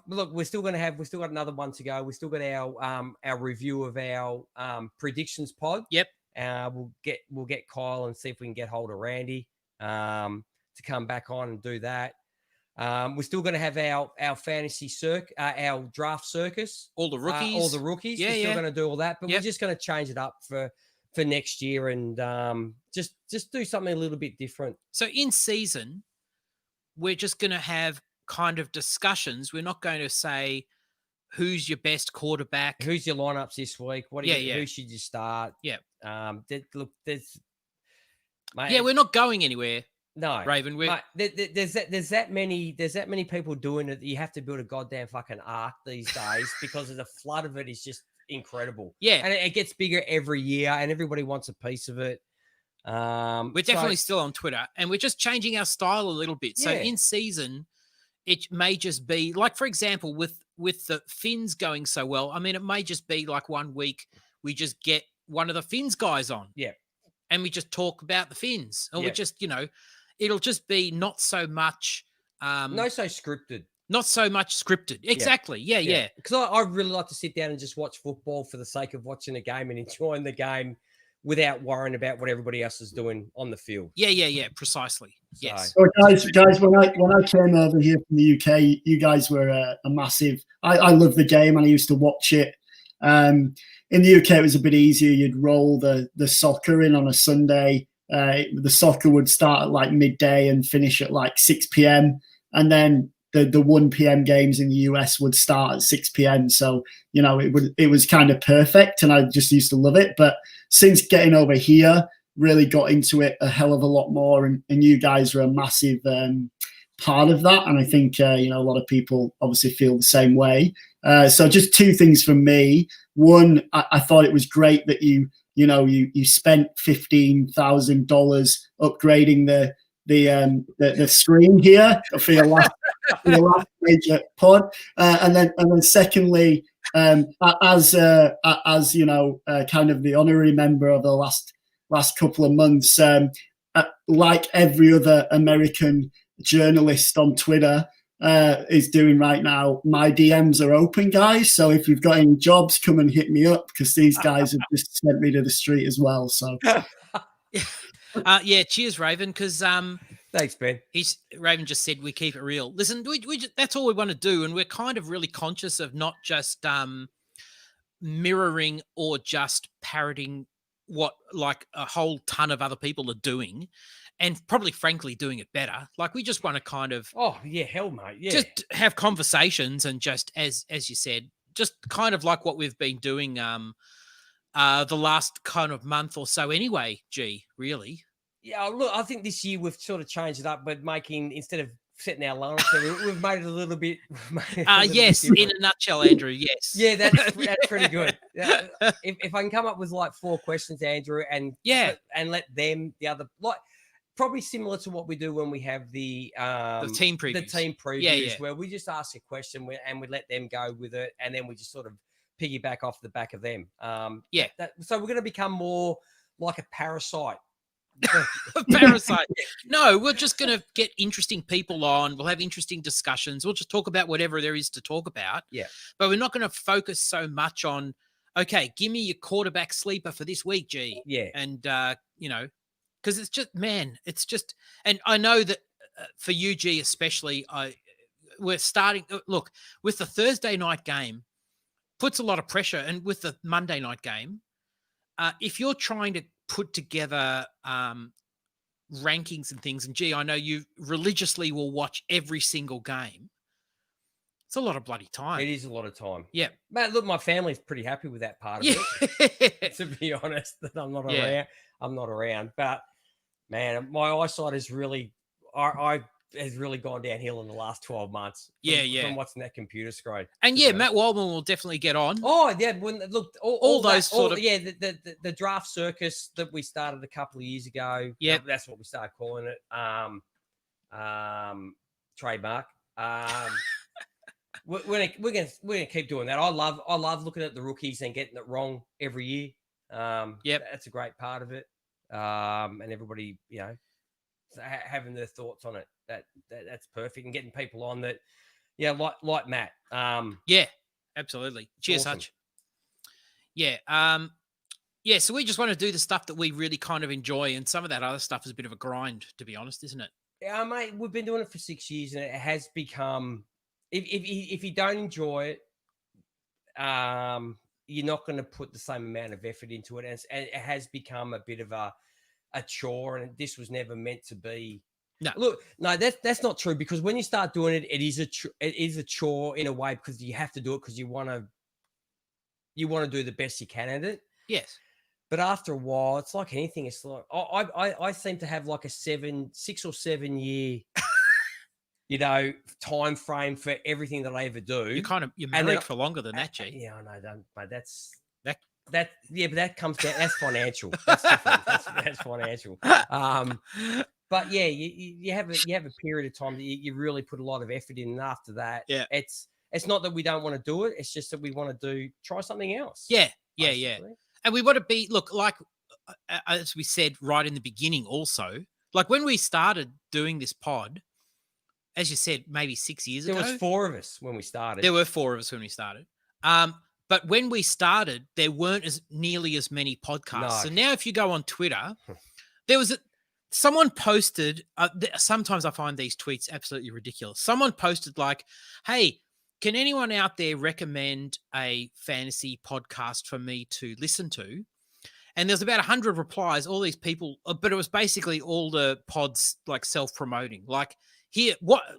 look, we've still got another one to go. We've still got our review of our predictions pod. Yep. We'll get Kyle and see if we can get hold of Randy to come back on and do that. We're still going to have our fantasy our draft circus. All the rookies. Yeah, we're still going to do all that, but we're just going to change it up for next year and just do something a little bit different. So in season, we're just going to have kind of discussions. We're not going to say who's your best quarterback, who's your lineups this week. Who should you start? Yeah. We're not going anywhere. No, Raven. There's that many people doing it that you have to build a goddamn fucking ark these days because of the flood of it is just incredible. Yeah, and it gets bigger every year, and everybody wants a piece of it. We're definitely still on Twitter, and we're just changing our style a little bit. So in season, it may just be like, for example, with the Finns going so well. I mean, it may just be like 1 week we just get one of the Finns guys on, and we just talk about the Finns, or we just it'll just be not so much scripted. Not so much scripted. Exactly. Yeah. Because I really like to sit down and just watch football for the sake of watching a game and enjoying the game without worrying about what everybody else is doing on the field. Yeah. Precisely. Yes. So guys, when I came over here from the UK, you guys were a massive. I love the game and I used to watch it. In the UK, it was a bit easier. You'd roll the soccer in on a Sunday. The soccer would start at like midday and finish at like 6 p.m. And then the 1 p.m. games in the US would start at 6 p.m. So, it was kind of perfect and I just used to love it. But since getting over here, really got into it a hell of a lot more. And you guys are a massive part of that. And I think, a lot of people obviously feel the same way. So just two things from me. One, I thought it was great that you spent $15,000 upgrading the screen here for your last major pod, and then secondly, as kind of the honorary member of the last couple of months, like every other American journalist on Twitter is doing right now, my DMs are open, guys. So if you've got any jobs, come and hit me up because these guys have just sent me to the street as well. So, cheers, Raven. Because thanks, Ben. Raven just said we keep it real. Listen, that's all we want to do, and we're kind of really conscious of not just mirroring or just parroting what like a whole ton of other people are doing. and probably, frankly, doing it better. Like, we just want to kind of Oh yeah, hell, mate. Yeah. just have conversations and just, as you said, just kind of like what we've been doing the last kind of month or so anyway, really. Yeah, look, I think this year we've sort of changed it up, but instead of setting our alarm, we've made it a little bit. Yes, in a nutshell, Andrew. Yes. Yeah, that's pretty good. If I can come up with like 4 questions, Andrew, and let them the other like probably similar to what we do when we have the team previews. The team previews, where we just ask a question and we let them go with it, and then we just sort of piggyback off the back of them. So we're going to become more like a parasite. Parasite. No, we're just going to get interesting people on. We'll have interesting discussions. We'll just talk about whatever there is to talk about. Yeah. But we're not going to focus so much on, okay, give me your quarterback sleeper for this week, G. Yeah. And, because it's just, man, it's just, and I know that for you, G, especially, we're starting, look, with the Thursday night game, puts a lot of pressure. And with the Monday night game, if you're trying to put together rankings and things, and G, I know you religiously will watch every single game. It's a lot of bloody time. It is a lot of time. Yeah. But look, my family's pretty happy with that part of it. To be honest, that I'm not around. I'm not around. But man, my eyesight is really has really gone downhill in the last 12 months. From watching that computer screen. And Matt Waldman will definitely get on. Oh yeah, when look all those the draft circus that we started a couple of years ago. Yeah, that's what we started calling it. Trademark. We're gonna keep doing that. I love looking at the rookies and getting it wrong every year. That's a great part of it. And everybody, having their thoughts on it. That's perfect, and getting people on that, like Matt. Absolutely. Cheers, awesome. Hutch. So we just want to do the stuff that we really kind of enjoy, and some of that other stuff is a bit of a grind, to be honest, isn't it? Yeah, mate. We've been doing it for 6 years, and it has become. If you don't enjoy it, you're not going to put the same amount of effort into it, and it has become a bit of a chore, and this was never meant to be. No, look, no, that's not true, because when you start doing it, it is a chore in a way, because you have to do it because you want to do the best you can at it. Yes, but after a while, it's like anything. It's like I seem to have like a 6 or 7 year, time frame for everything that I ever do. You're married for longer than that, G. Yeah, I know, but that's that. But that comes down. That's financial. That's different. That's financial. But yeah, you have a period of time that you really put a lot of effort in, and after that, it's not that we don't want to do it. It's just that we want to try something else. Yeah. And we want to be, look, like as we said right in the beginning, also, like when we started doing this pod, as you said, maybe 6 years ago, there was 4 of us when we started. There were 4 of us when we started. But when we started, there weren't nearly as many podcasts. No. So now, if you go on Twitter, there was someone posted, sometimes I find these tweets absolutely ridiculous. Someone posted like, hey, can anyone out there recommend a fantasy podcast for me to listen to? And there's about 100 replies, all these people, but it was basically all the pods like self-promoting. Like, here,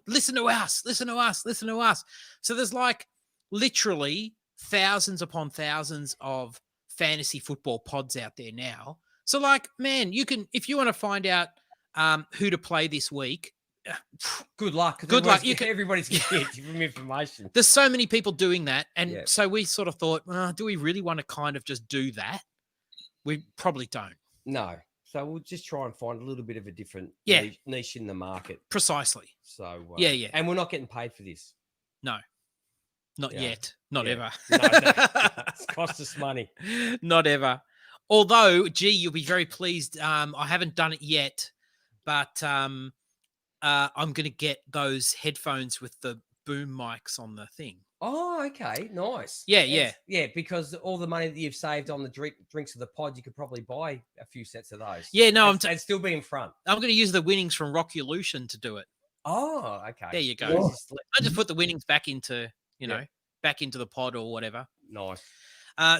listen to us. So there's like literally thousands upon thousands of fantasy football pods out there now. So, like, man, you can, if you want to find out who to play this week, good luck. Everybody's getting information. There's so many people doing that. And so we sort of thought, do we really want to kind of just do that? We probably don't. No. So we'll just try and find a little bit of a different niche in the market. Precisely. So, yeah. And we're not getting paid for this. No. Not yet. Not ever. No, it's cost us money. Not ever. Although, gee, you'll be very pleased. I haven't done it yet, but I'm going to get those headphones with the boom mics on the thing. Oh, okay. Nice. Yeah. Yeah, because all the money that you've saved on the drinks of the pod, you could probably buy a few sets of those. Yeah, no. And still be in front. I'm going to use the winnings from Rocky Illusion to do it. Oh, okay. There you go. I just put the winnings back into, back into the pod or whatever. Nice.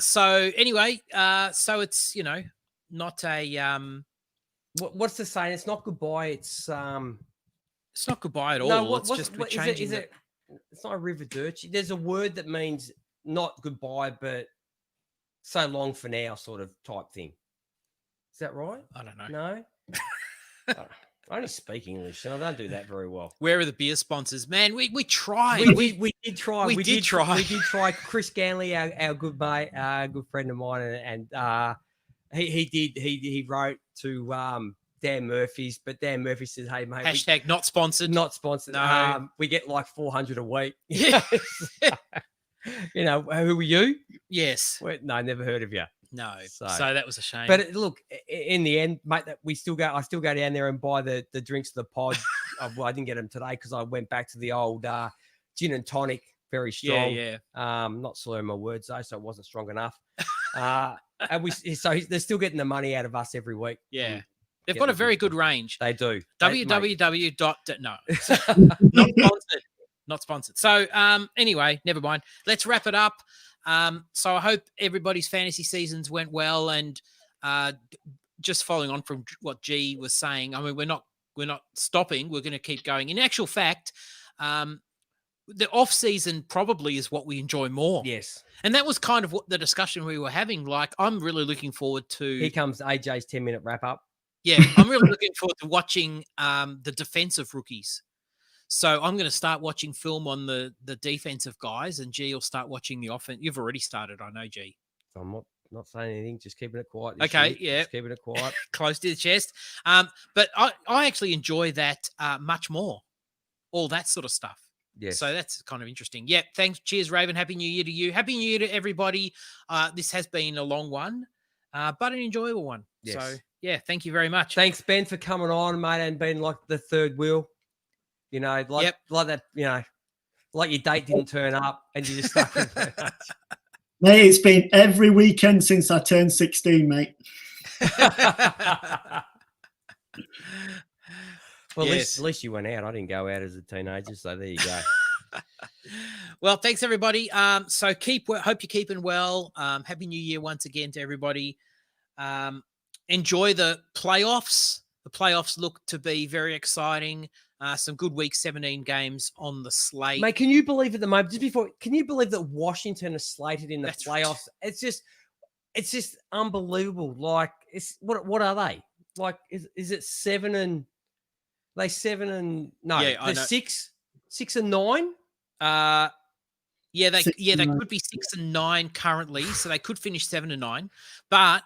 So anyway, so it's, not a, What's the saying? It's not goodbye. It's not goodbye at all. No, It's just we're changing. It's not a riverdirty. There's a word that means not goodbye, but so long for now, sort of type thing. Is that right? I don't know. No. I only speak English, and I don't do that very well. Where are the beer sponsors, man? We tried. We did try. We did try. We did try. Chris Ganley, our good mate, good friend of mine, and he wrote to Dan Murphy's, but Dan Murphy says, "Hey mate, hashtag not sponsored, not sponsored. No, we get like 400 a week. Yeah, you know, who are you? Yes, no, never heard of you. No, so that was a shame. But look, in the end, mate, that I still go down there and buy the drinks to the pod. Well, I didn't get them today because I went back to the old gin and tonic, very strong. Yeah. Not slurring my words though, so it wasn't strong enough. And they're still getting the money out of us every week. Yeah, they've got a very good range. They do. www. No, not sponsored. So anyway, never mind. Let's wrap it up. So I hope everybody's fantasy seasons went well, and just following on from what G was saying, I mean, we're not stopping. We're going to keep going. In actual fact, the off season probably is what we enjoy more. Yes, and that was kind of what the discussion we were having. Like, I'm really looking forward to. Here comes AJ's 10-minute wrap up. Yeah, I'm really looking forward to watching the defensive rookies. So I'm going to start watching film on the defensive guys, and G will start watching the offense. You've already started, I know, G. I'm not saying anything, just keeping it quiet. Okay, yeah. Just keeping it quiet. Close to the chest. But I actually enjoy that much more, all that sort of stuff. Yes. So that's kind of interesting. Yeah, thanks. Cheers, Raven. Happy New Year to you. Happy New Year to everybody. This has been a long one, but an enjoyable one. Yes. So, yeah, thank you very much. Thanks, Ben, for coming on, mate, and being like the third wheel. You know, like that, you know, like your date didn't turn up and you just stuck with it. Mate, it's been every weekend since I turned 16, mate. Well, at least you went out. I didn't go out as a teenager, so there you go. Well, thanks, everybody. So hope you're keeping well. Happy New Year once again to everybody. Enjoy the playoffs. The playoffs look to be very exciting. Some good week 17 games on the slate. Mate, can you believe at the moment, can you believe that Washington is slated in the playoffs? Right. It's just unbelievable. Like, what are they? Like, is it 7 and they 7 and no, they're 6 and 9? They could be 6 and 9 currently, so they could finish 7 and 9. But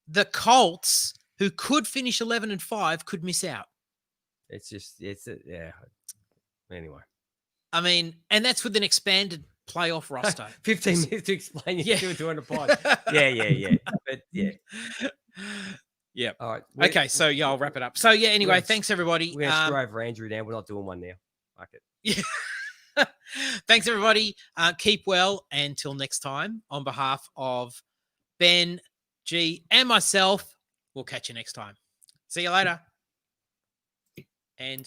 the Colts, who could finish 11 and 5, could miss out. Yeah. Anyway, I mean, and that's with an expanded playoff roster. 15 minutes to explain. You're still doing a pod. Yeah. But yeah. Yeah. All right. Okay. So I'll wrap it up. So anyway, thanks everybody. We're gonna screw over Andrew now. We're not doing one now. Fuck it. Yeah. Thanks everybody. Keep well. Until next time, on behalf of Ben, G, and myself, we'll catch you next time. See you later. And